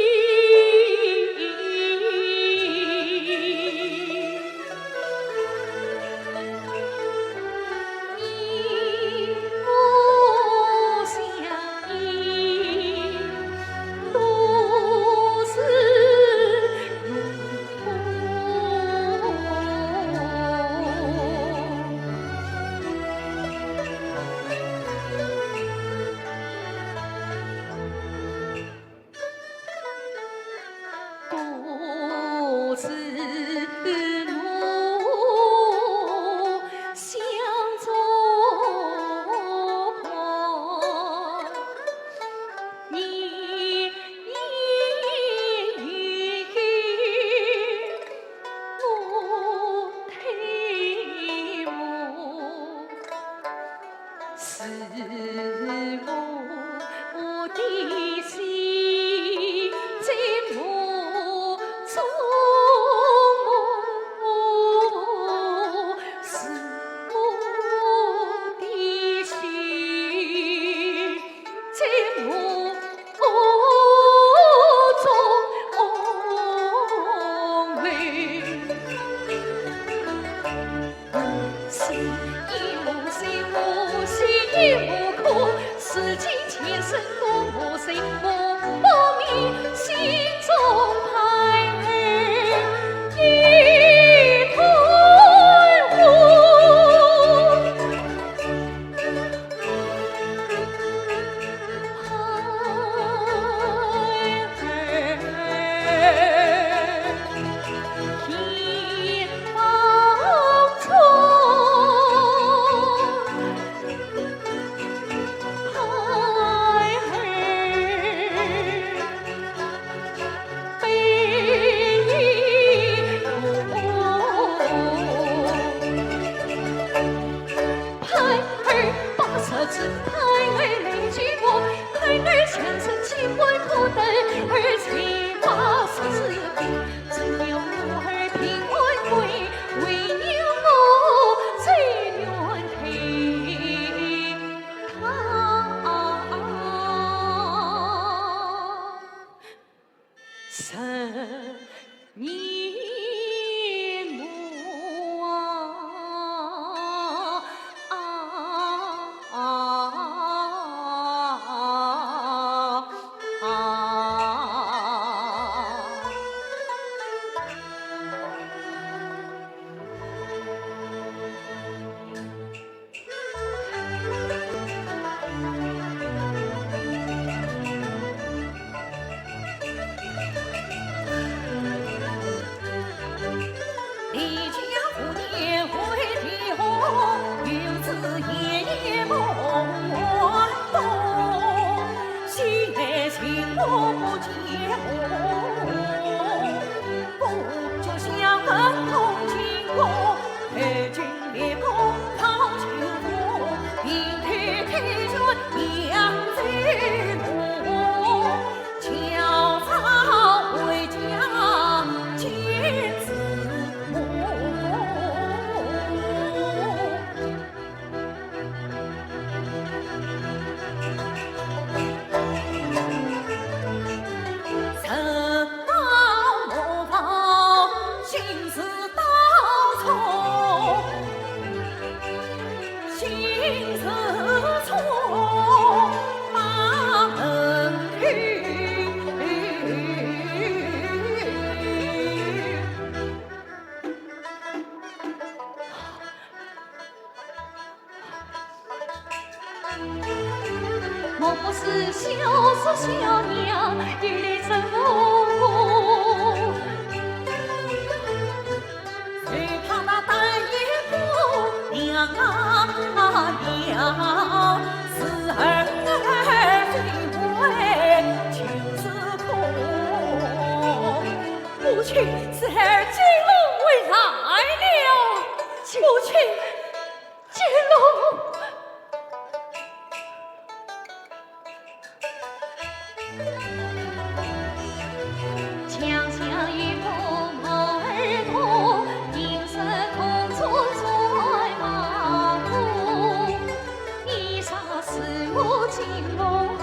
情梦。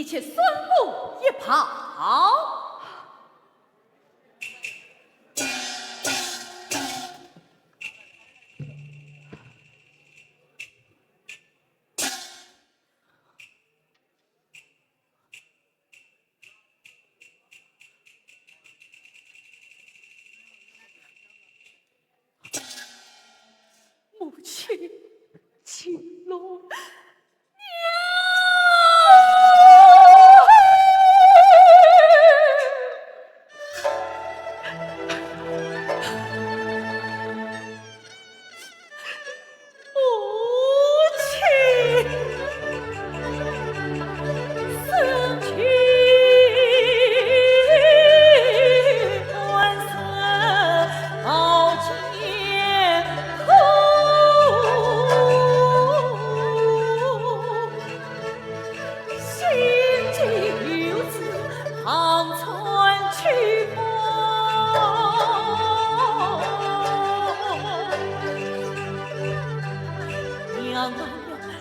一切孙母一旁。母亲，请龙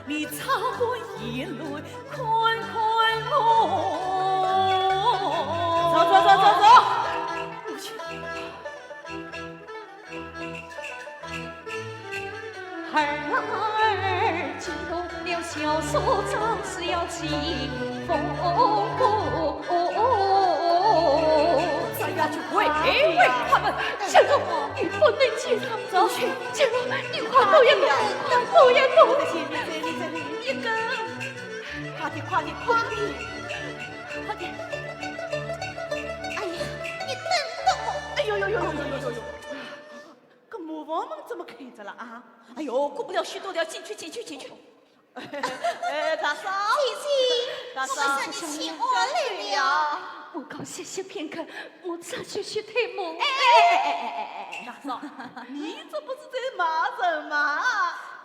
你擦过眼泪宽宽落。走，母亲。儿惊动了小叔，早是要起风。咱要去喂他们。小龙，你不能接他们走。小龙，你快不要走。你跟，快点！哎呀，你等等我！哎呦！这磨坊门怎么开着了啊？哎呦，顾不了许多了，进去。大嫂，姐姐，大嫂，我们向你请安来了。我刚歇息片刻，我再去退幕。大嫂，你这不是在骂人吗？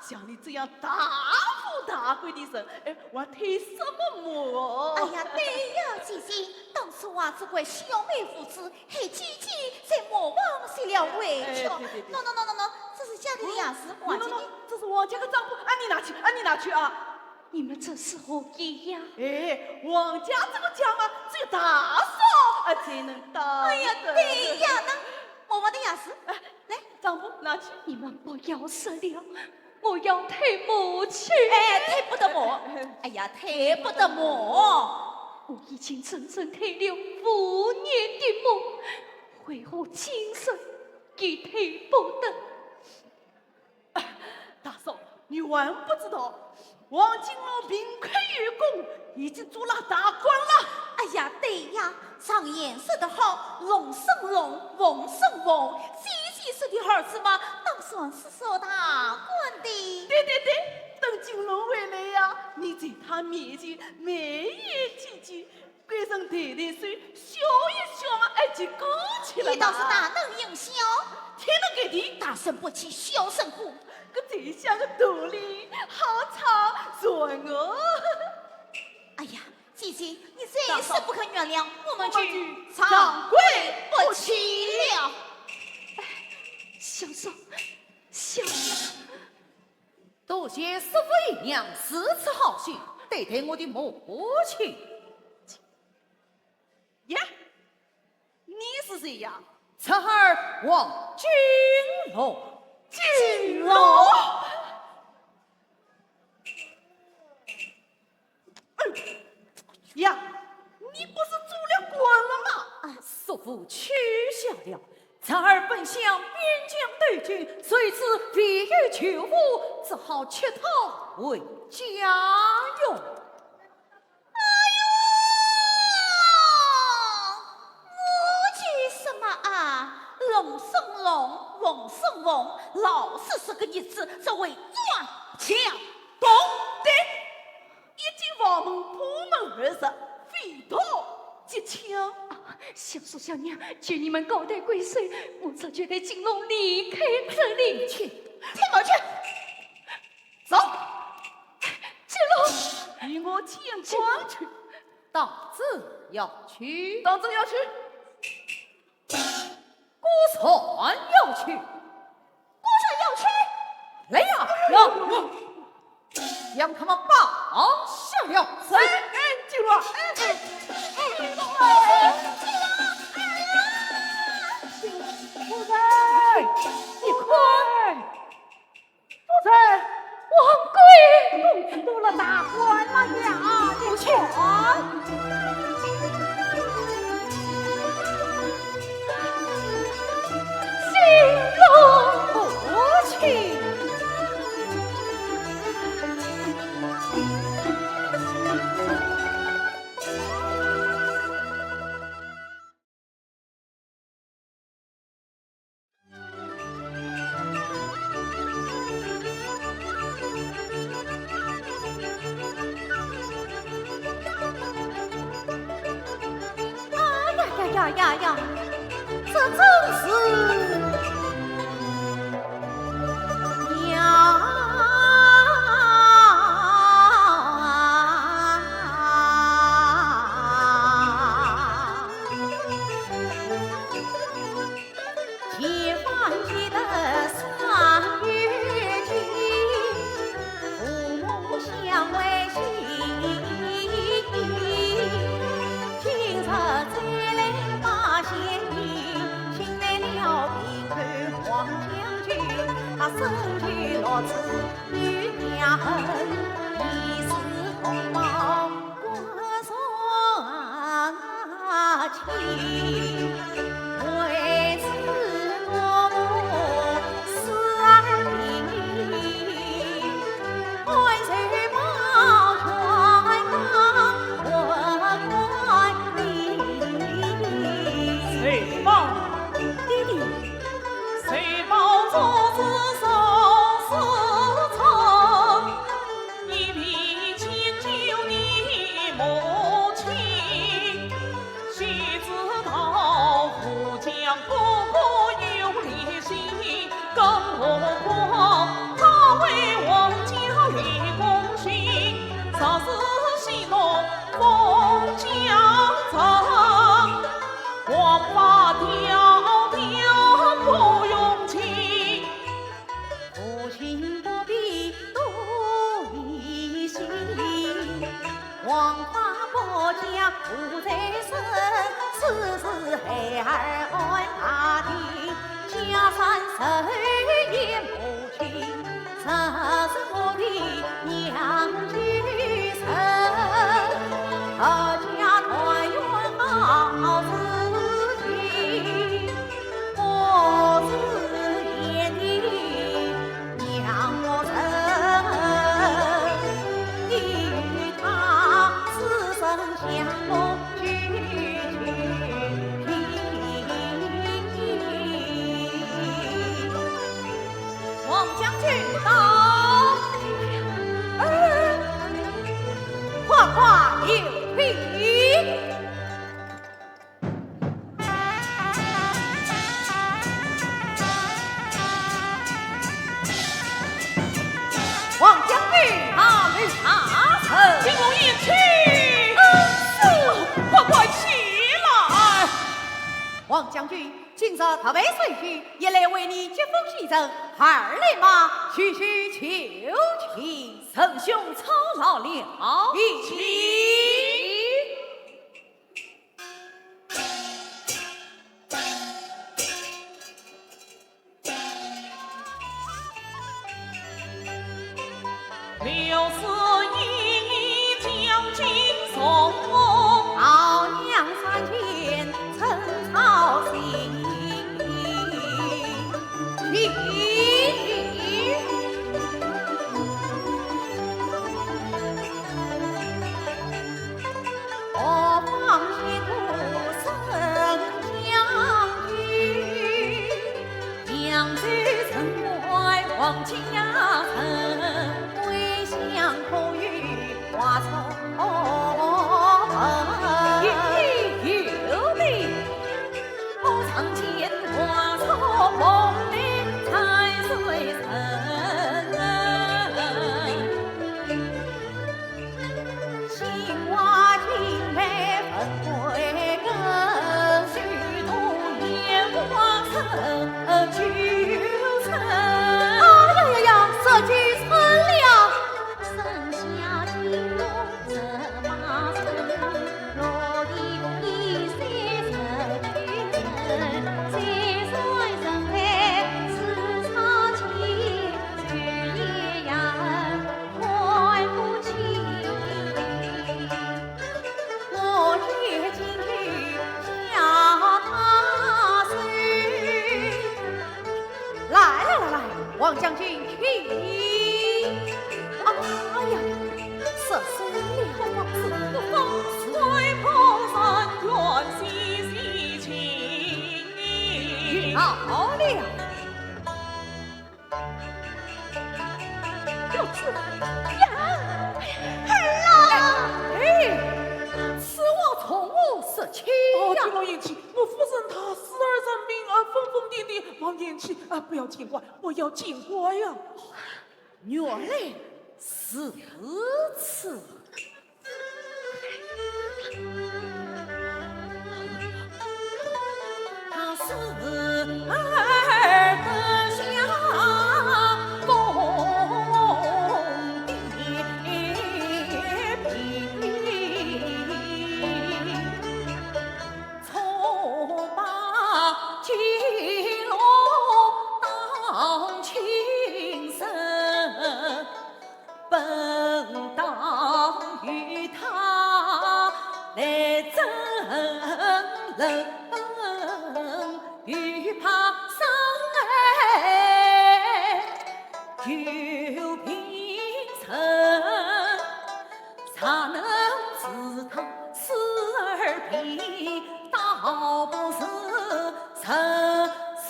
像你这样大富大贵的人，我退什么幕哦？哎呀，对呀，姐姐，当初啊，只怪小妹父子害姐姐在磨坊受了委屈。对。喏，这是家里的雅事，王姐姐。这是王家的账簿，你拿去啊！你们这是何意呀？王家这个家嘛，只有大嫂才能当。哎呀，对呀，那磨坊的雅事，来，账簿拿去。你们不要说了，我要退母去。退不得磨。哎呀，退不得磨。我已经整整退了5年的磨，为何今生也退不得？大嫂，你还不知道，王金龙平快有功，已经做了大官了。哎呀，对呀，常言说得好，龙生龙，凤生凤。姐姐说的儿子嘛，当算是做大官的。对，等金龙回来呀，你在他面前美言几句，鬼神抬水，笑一笑嘛，就过去了嘛。你倒是大能应笑，天能给地，大声不起，小声哭。个这下个道理好长传哦。哎呀，姐姐，你再是不肯原谅，我们就长长跪不起了。小嫂，多谢师傅姨娘四次好心，对待我的母亲。呀，你是谁呀？侄儿王金龙。金龙，呀，你不是做了官了吗？叔父取下了，侄儿本想边疆对军，谁知未有求父，只好乞讨为家用。我举什么啊？龙生龙，凤生凤，老是这个日子，这为撞墙。懂的，一进房门，破门而入，飞刀即枪。小叔小娘，见你们高抬贵水，我早就带金龙离开这里去。听我去，走，金龙，与我见官去。当真要去，当真要去，孤船要去，孤船要去。来呀，让他们绑下了。金龙。啊！夫人，你快！夫人，王贵，公主入了大官了呀！你瞧，心中不情。呀，这真是呀！解放记得3月间，父母相为亲，今日再来把贤弟，请来了平安黄将军，他生去落子女娘恨，一世同胞过双亲。为此多么思儿女，爱谁报全当我关你。谁报？弟弟，谁报做子受死曾？一笔迁就你母亲，须知道富将哥哥有理心，更何况他为王家立功勋，啥子戏弄封疆城，王法迢迢不用情。父亲不必多疑心，王法国家不在身，此事孩儿安他定，家产谁也不清，这是我的娘举身，阖家团圆好自己，我自眼里娘我曾，你与他此生相逢王将军到，快快有礼。王将军，他与他曾金龙一去，快快起来！王将军，今日特别随去，也来为你接风洗尘，孩儿来嘛，徐徐求情。臣兄操劳了，起。641将军送我，老娘3天陈操心，王将军去。哎呀，这是了王子的方式。为菩萨愿细细情。好了，要去呀！哎，此我从无事情呀。听老延庆，我夫人她时而生病疯疯癫癫，王延庆不要见怪，我要见怪呀。原来是此。他是儿的相公的病，从把金龙当亲生，本当与他来争人。欲怕生儿就平生，咋能知他死儿皮，倒不是沉水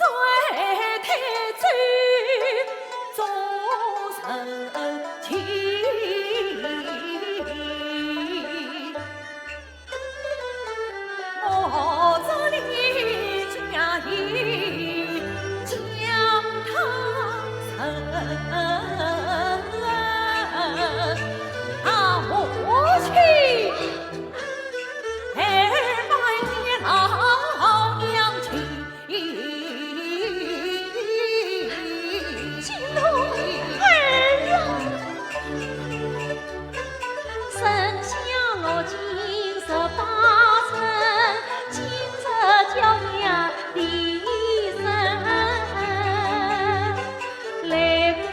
太醉，终身情。我这里家已将他母亲200年老娘亲，金龙儿呀，生下我金18层，金色娇娘第一生，泪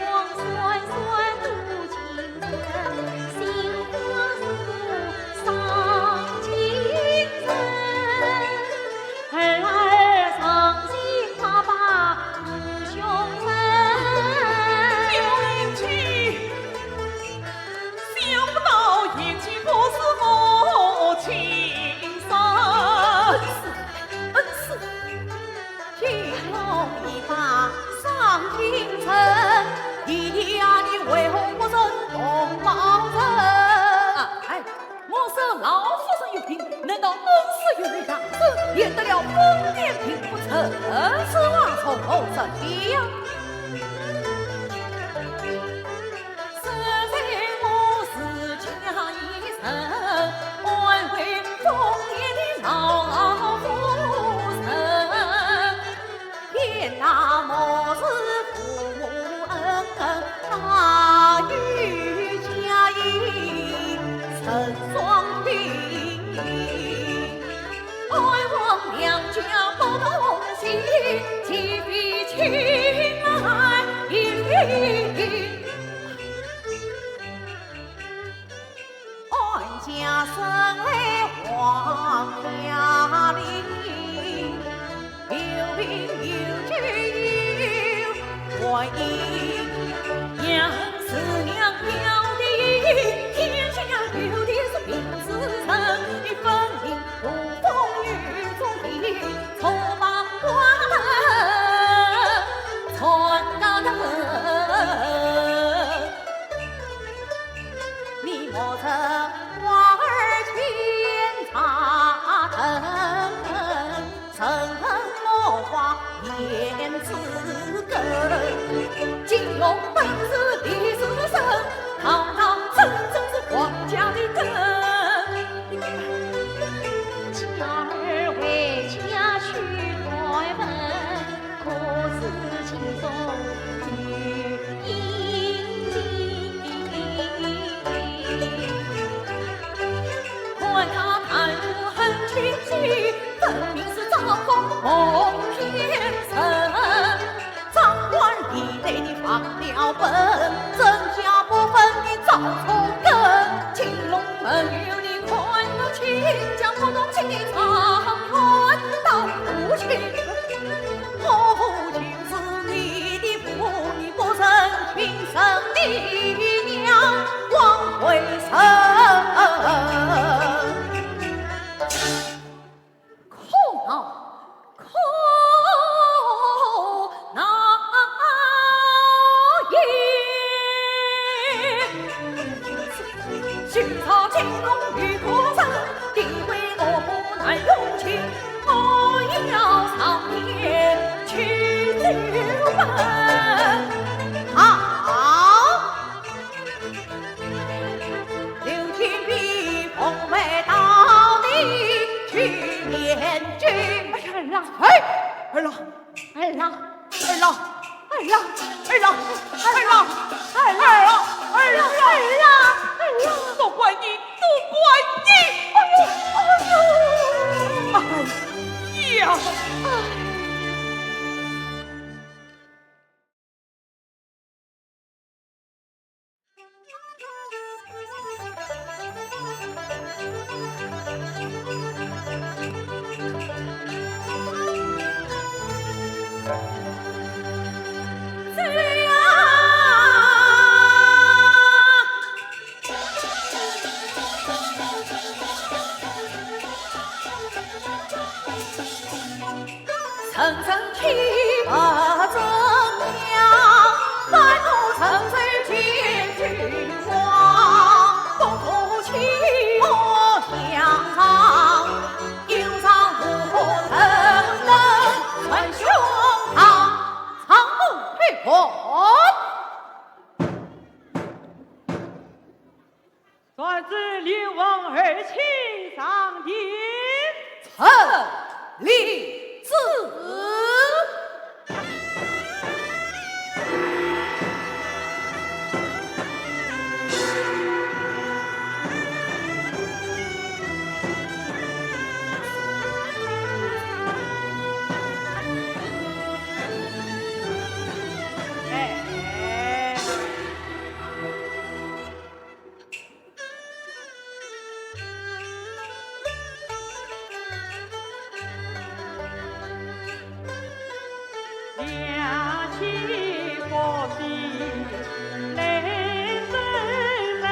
光酸酸度情深，心花树上情深，儿伤心怕把母兄老延庆，想不到延庆不是我亲生。恩师，金龙一把上京城，弟呀，你为何不认同胞人？哎，莫说老夫人有病，难道恩师有内大事，演得了疯癫病不成？此话从何说起呀？实在我是家医生，安慰忠言的老夫人，天那莫是父恩，大于家义成双璧，爱望两家不同心，岂比情爱意。安家生来皇家里，有病有惧有怀疑，娘是娘表弟，天下有的是病死人，你分明不风雨中的错把花灯传大灯，你莫曾花儿千插藤，曾莫花言自根，金龙本是李氏生，堂堂正正是皇家的根。家儿为家去来问，可是轻松与英看他谈吐很清晰，分明是张风梦偏生，张官李雷的放了本。郎，哎，儿郎，二郎，儿郎，二郎，儿郎，儿郎，二郎，儿郎，二郎，都怪你，都怪你！哎呀！层层提拔正阳，满路层层见君王，共同齐我扬长，有长无等等传胸膛，长路配合。传旨刘王二卿上殿，臣立旨。哎，两栖国宾来登门，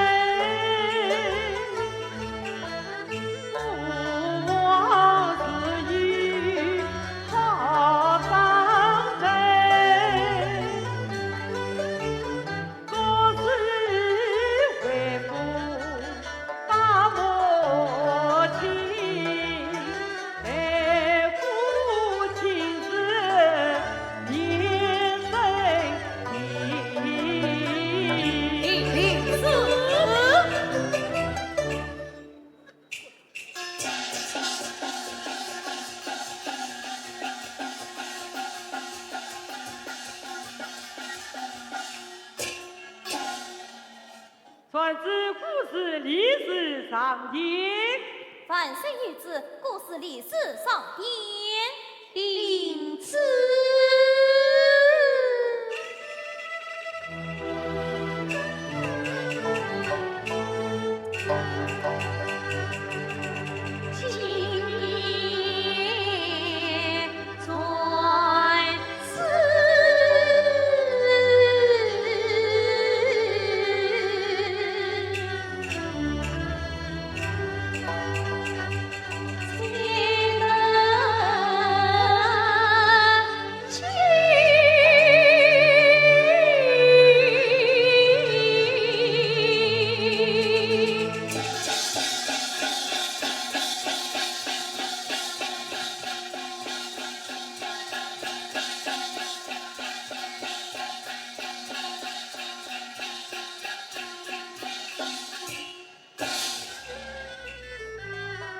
父王子与好当真，各自为父把母亲，爱父亲子连生立旨。传旨故事历史上殿，凡生于子，故事历史上殿。领旨。今夜传旨。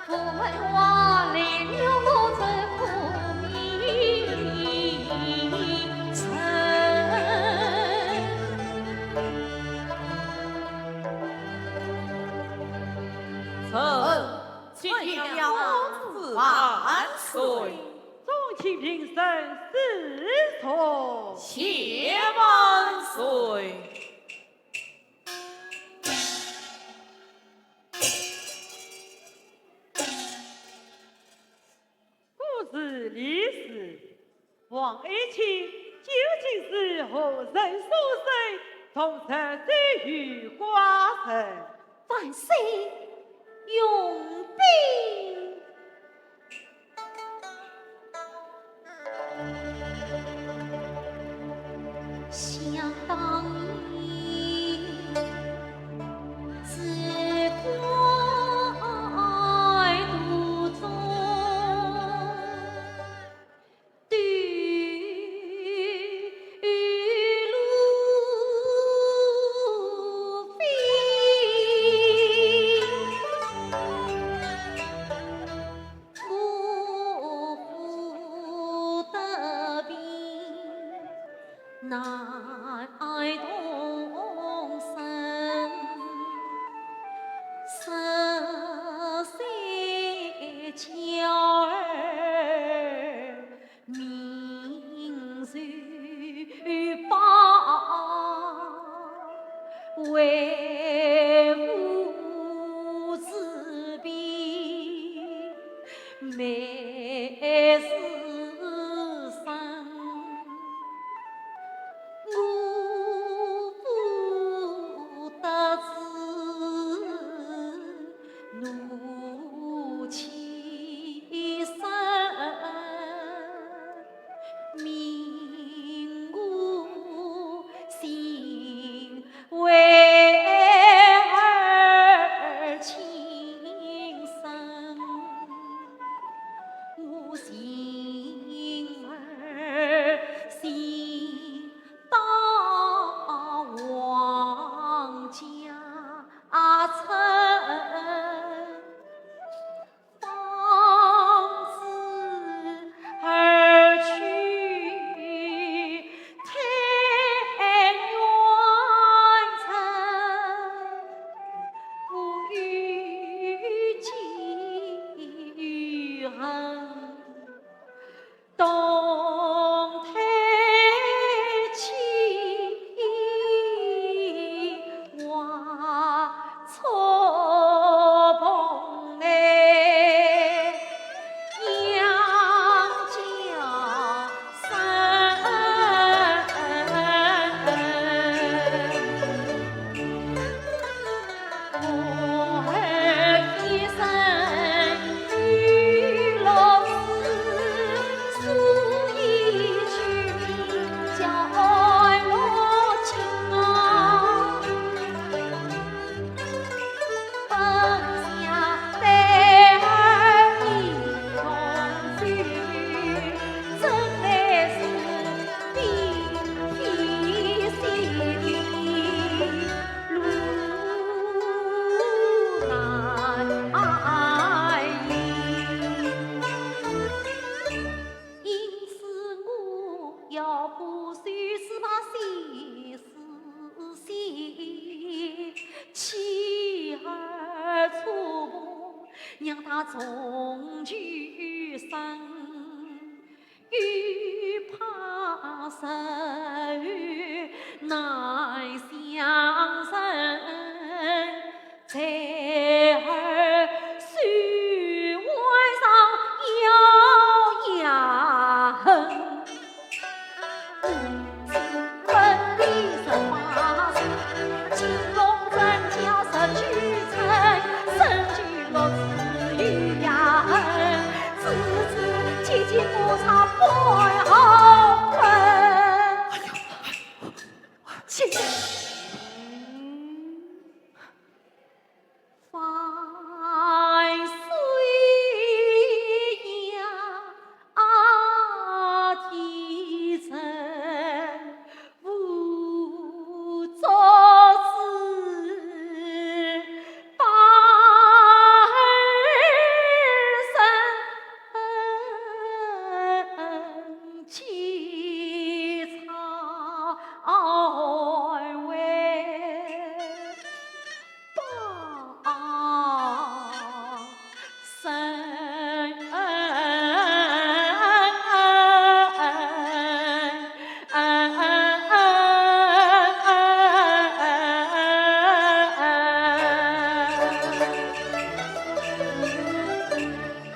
我们往来了我这苦命城，请娘子万岁，众卿平生侍从，谢万岁。故事历史，王爱卿究竟是何人所生？从此追于寡人。万岁用兵。想当年，自关途中，对路飞。每时生，我不得志，怒气生，命我心为儿情深。我心儿心到王家城，方知儿去太远程，我欲寄恨。东太起，我错碰来，杨家生，我儿一生与老师。诉一句叫爱落情啊，本想带儿一同去，真来是地皮心路难移。因此我要不算是把心思细，妻儿触碰，让他终居生，又怕手难相承，才儿算晚上咬牙恨。本地18岁，金龙真教19层，身居落子与呀恨，次次姐姐我差不好分。姐姐。万岁呀，提臣无作事，把儿生起草为。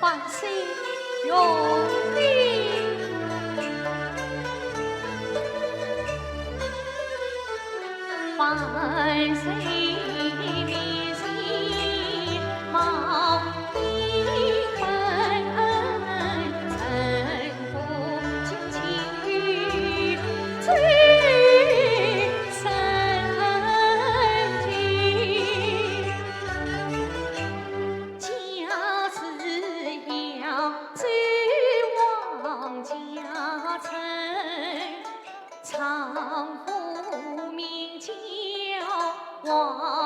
万岁荣令，万岁立心望一分，臣服尽情最神经。家事要追往家城，常父名叫王。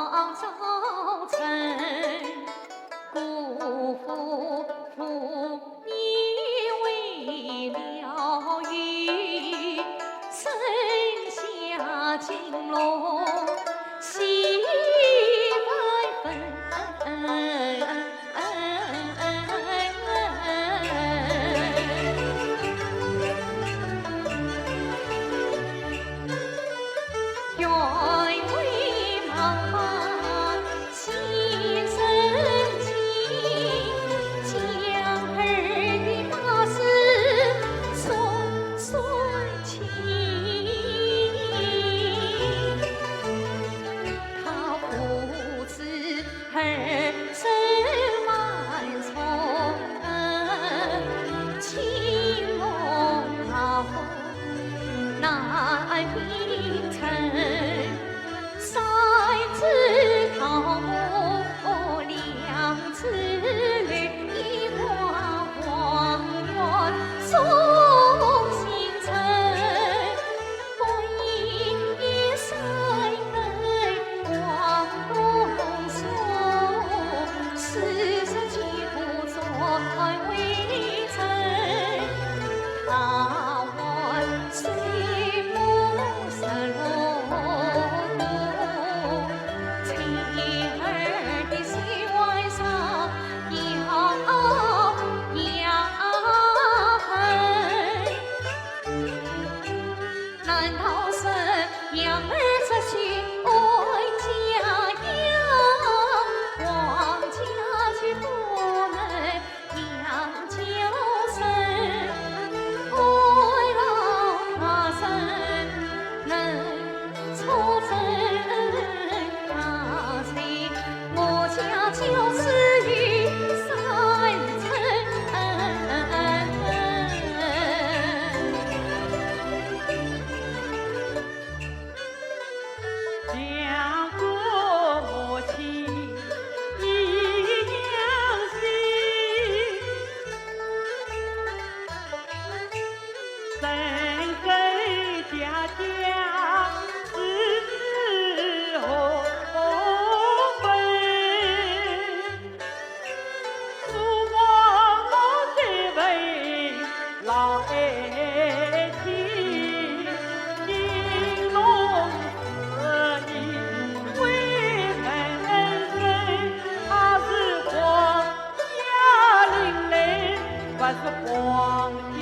还是黄家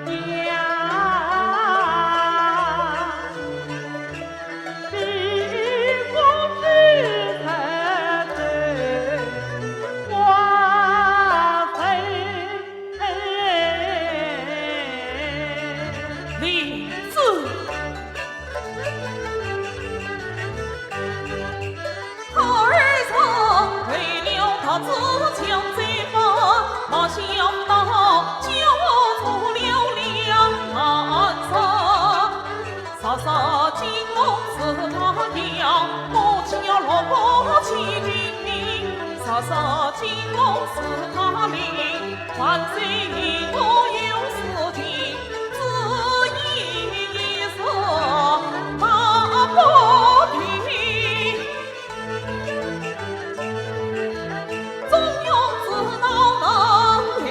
家。杀杀金龙是他令，万岁一个有事情，只一声大不听。中庸之道能提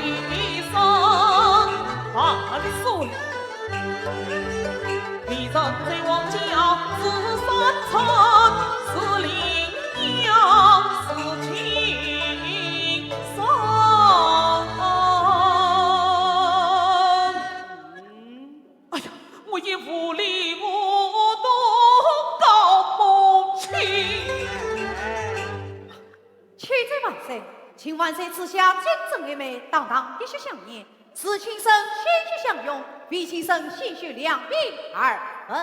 升万岁，敌人在王家自三层，是领养是情。无力无度告母亲，屈罪万岁，请万岁赐下金正一枚，当当一血相念，此情生鲜血相拥，比情生鲜血两比2分。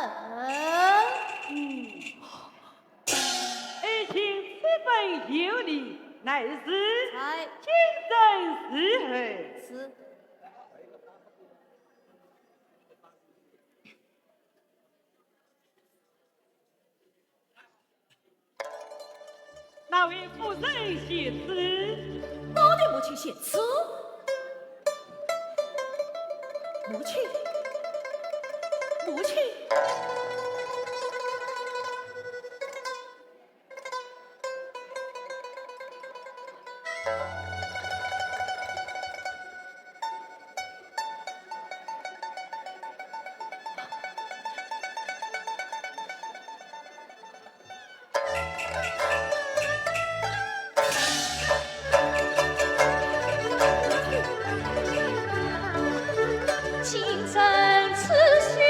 爱情此本有理，乃是哎，今生是何？是。那位夫人写词，哪位母亲写词？母亲，母亲。今生此许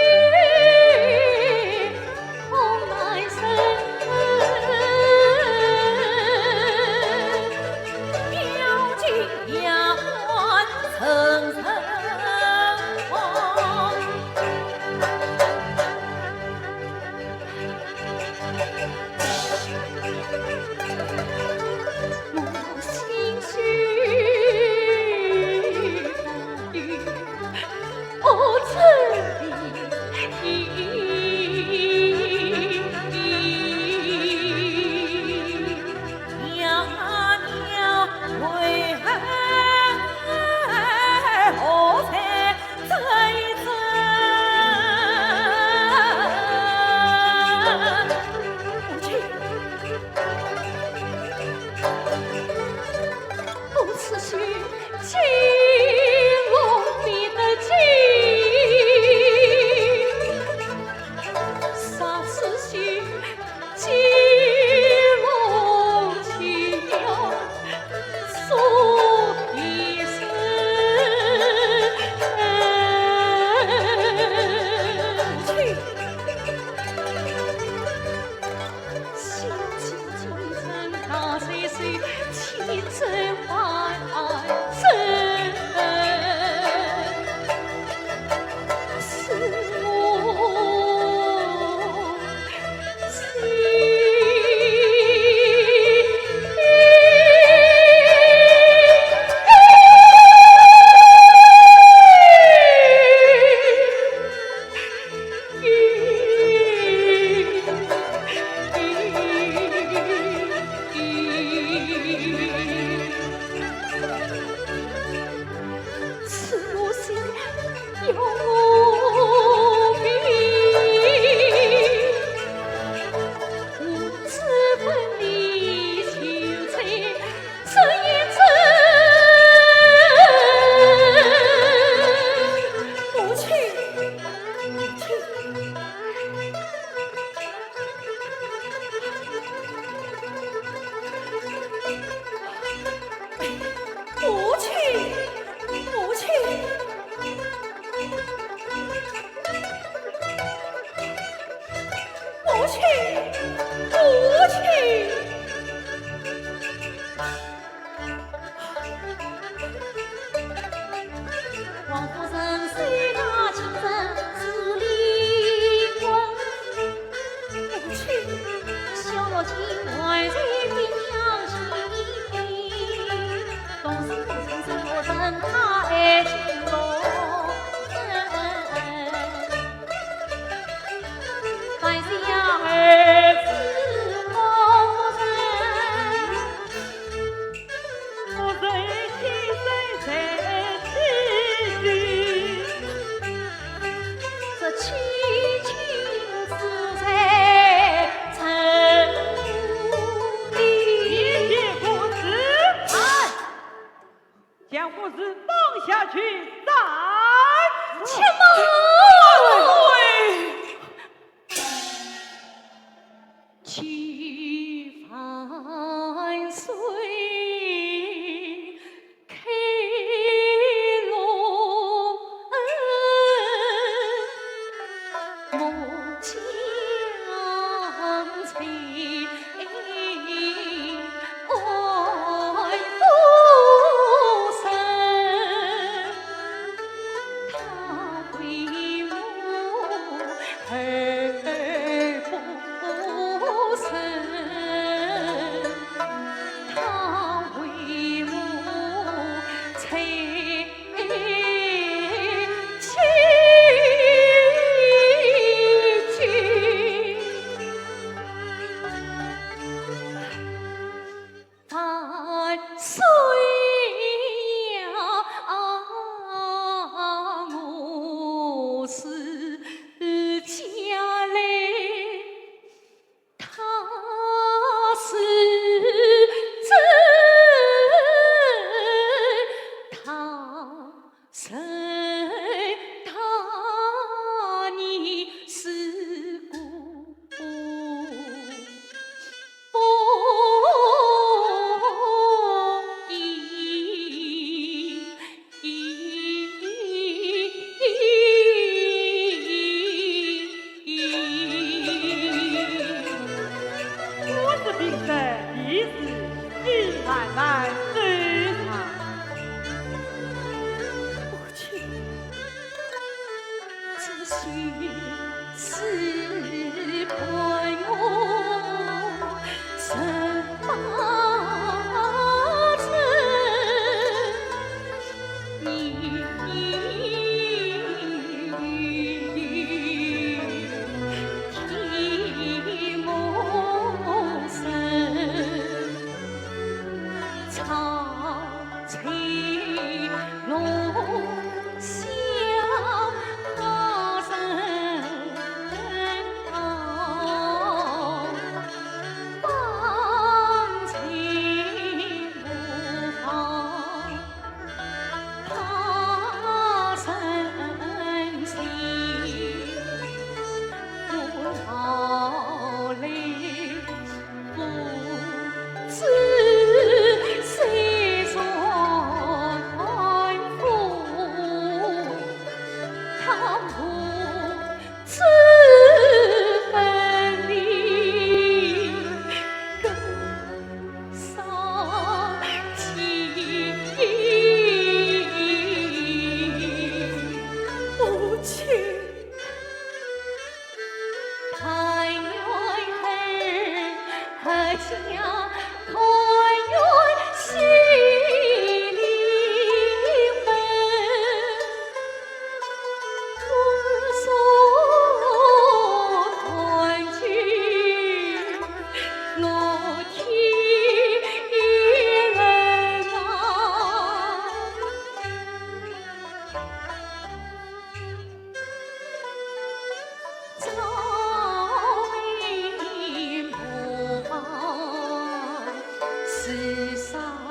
此生。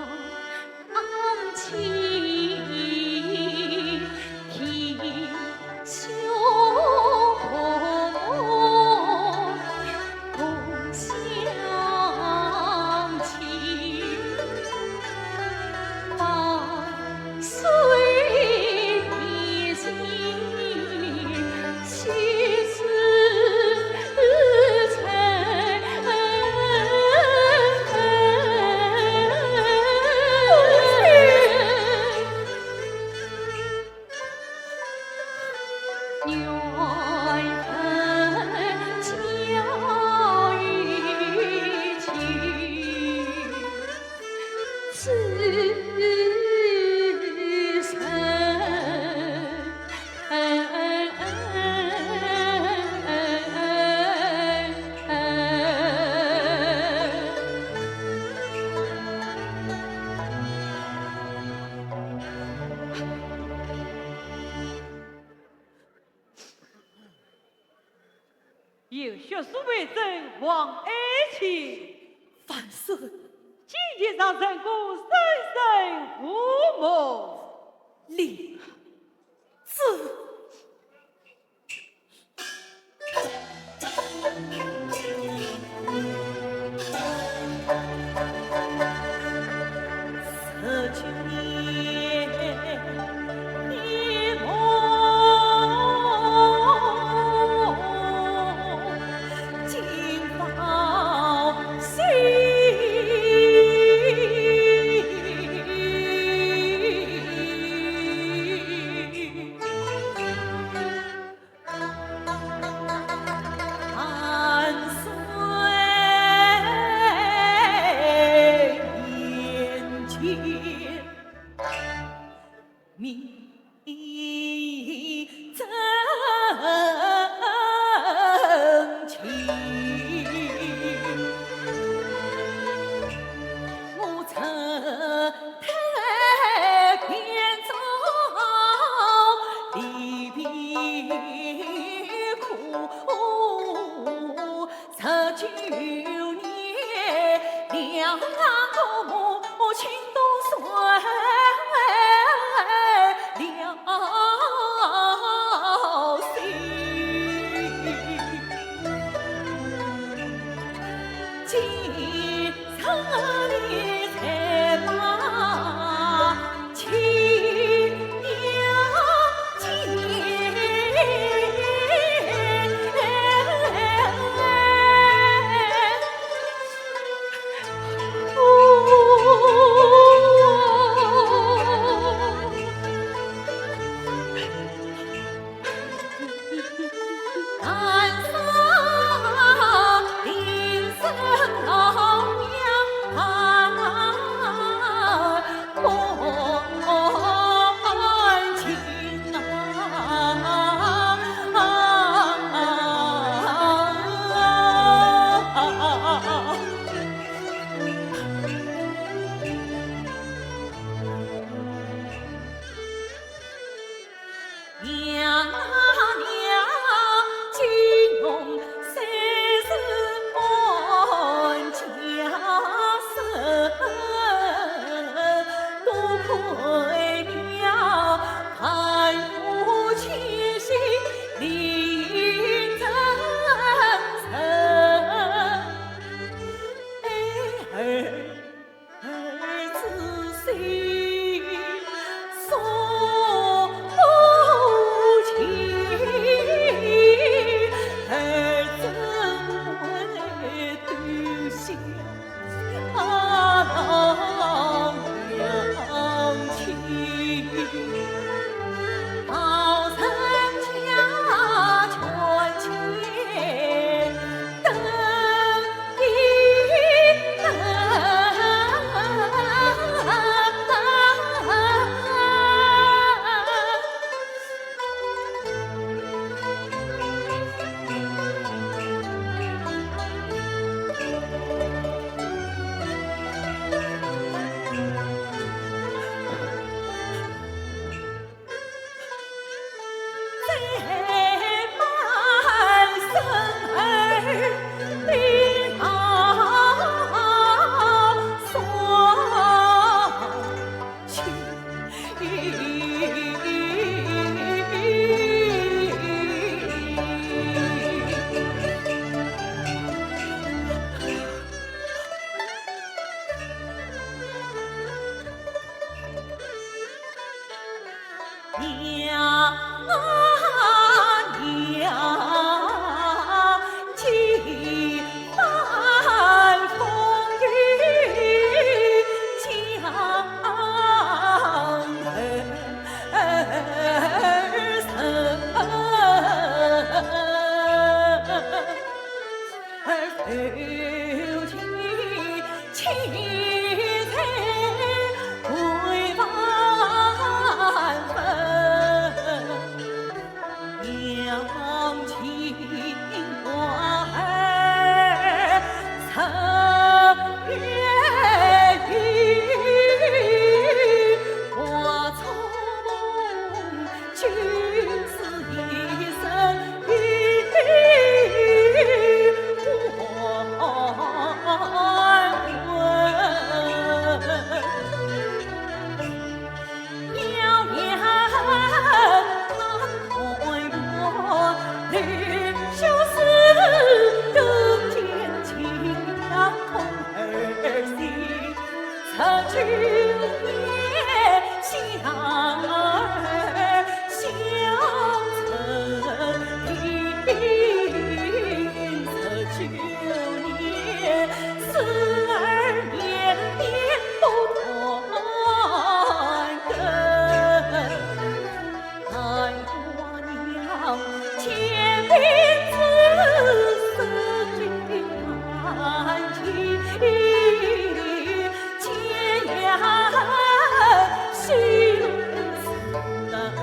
有血书为证，望爱卿。凡事今天上成功，生生无梦。李子。19年一梦，今报喜。安岁年间，密增情。我曾太偏走离别苦，19年两个母亲都碎了心。今生里才把亲娘见。安上林生老娘梦情娘啊娘，金庸三十万家生，多亏了盼父亲心领真诚，儿子心送情，儿怎会丢下娘亲？到人家圈前等一等。娘啊娘，几番风雨将儿生，儿受尽凄惨归万分。娘亲我儿曾愿意，我从君是一生一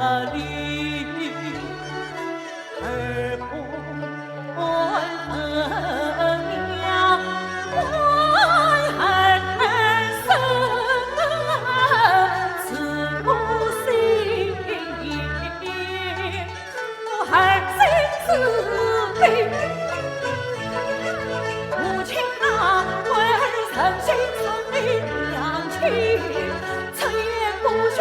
里，儿不恨娘，怀儿生，慈母心，儿心慈悲。母亲啊，为儿诚心送你娘亲，此言不虚。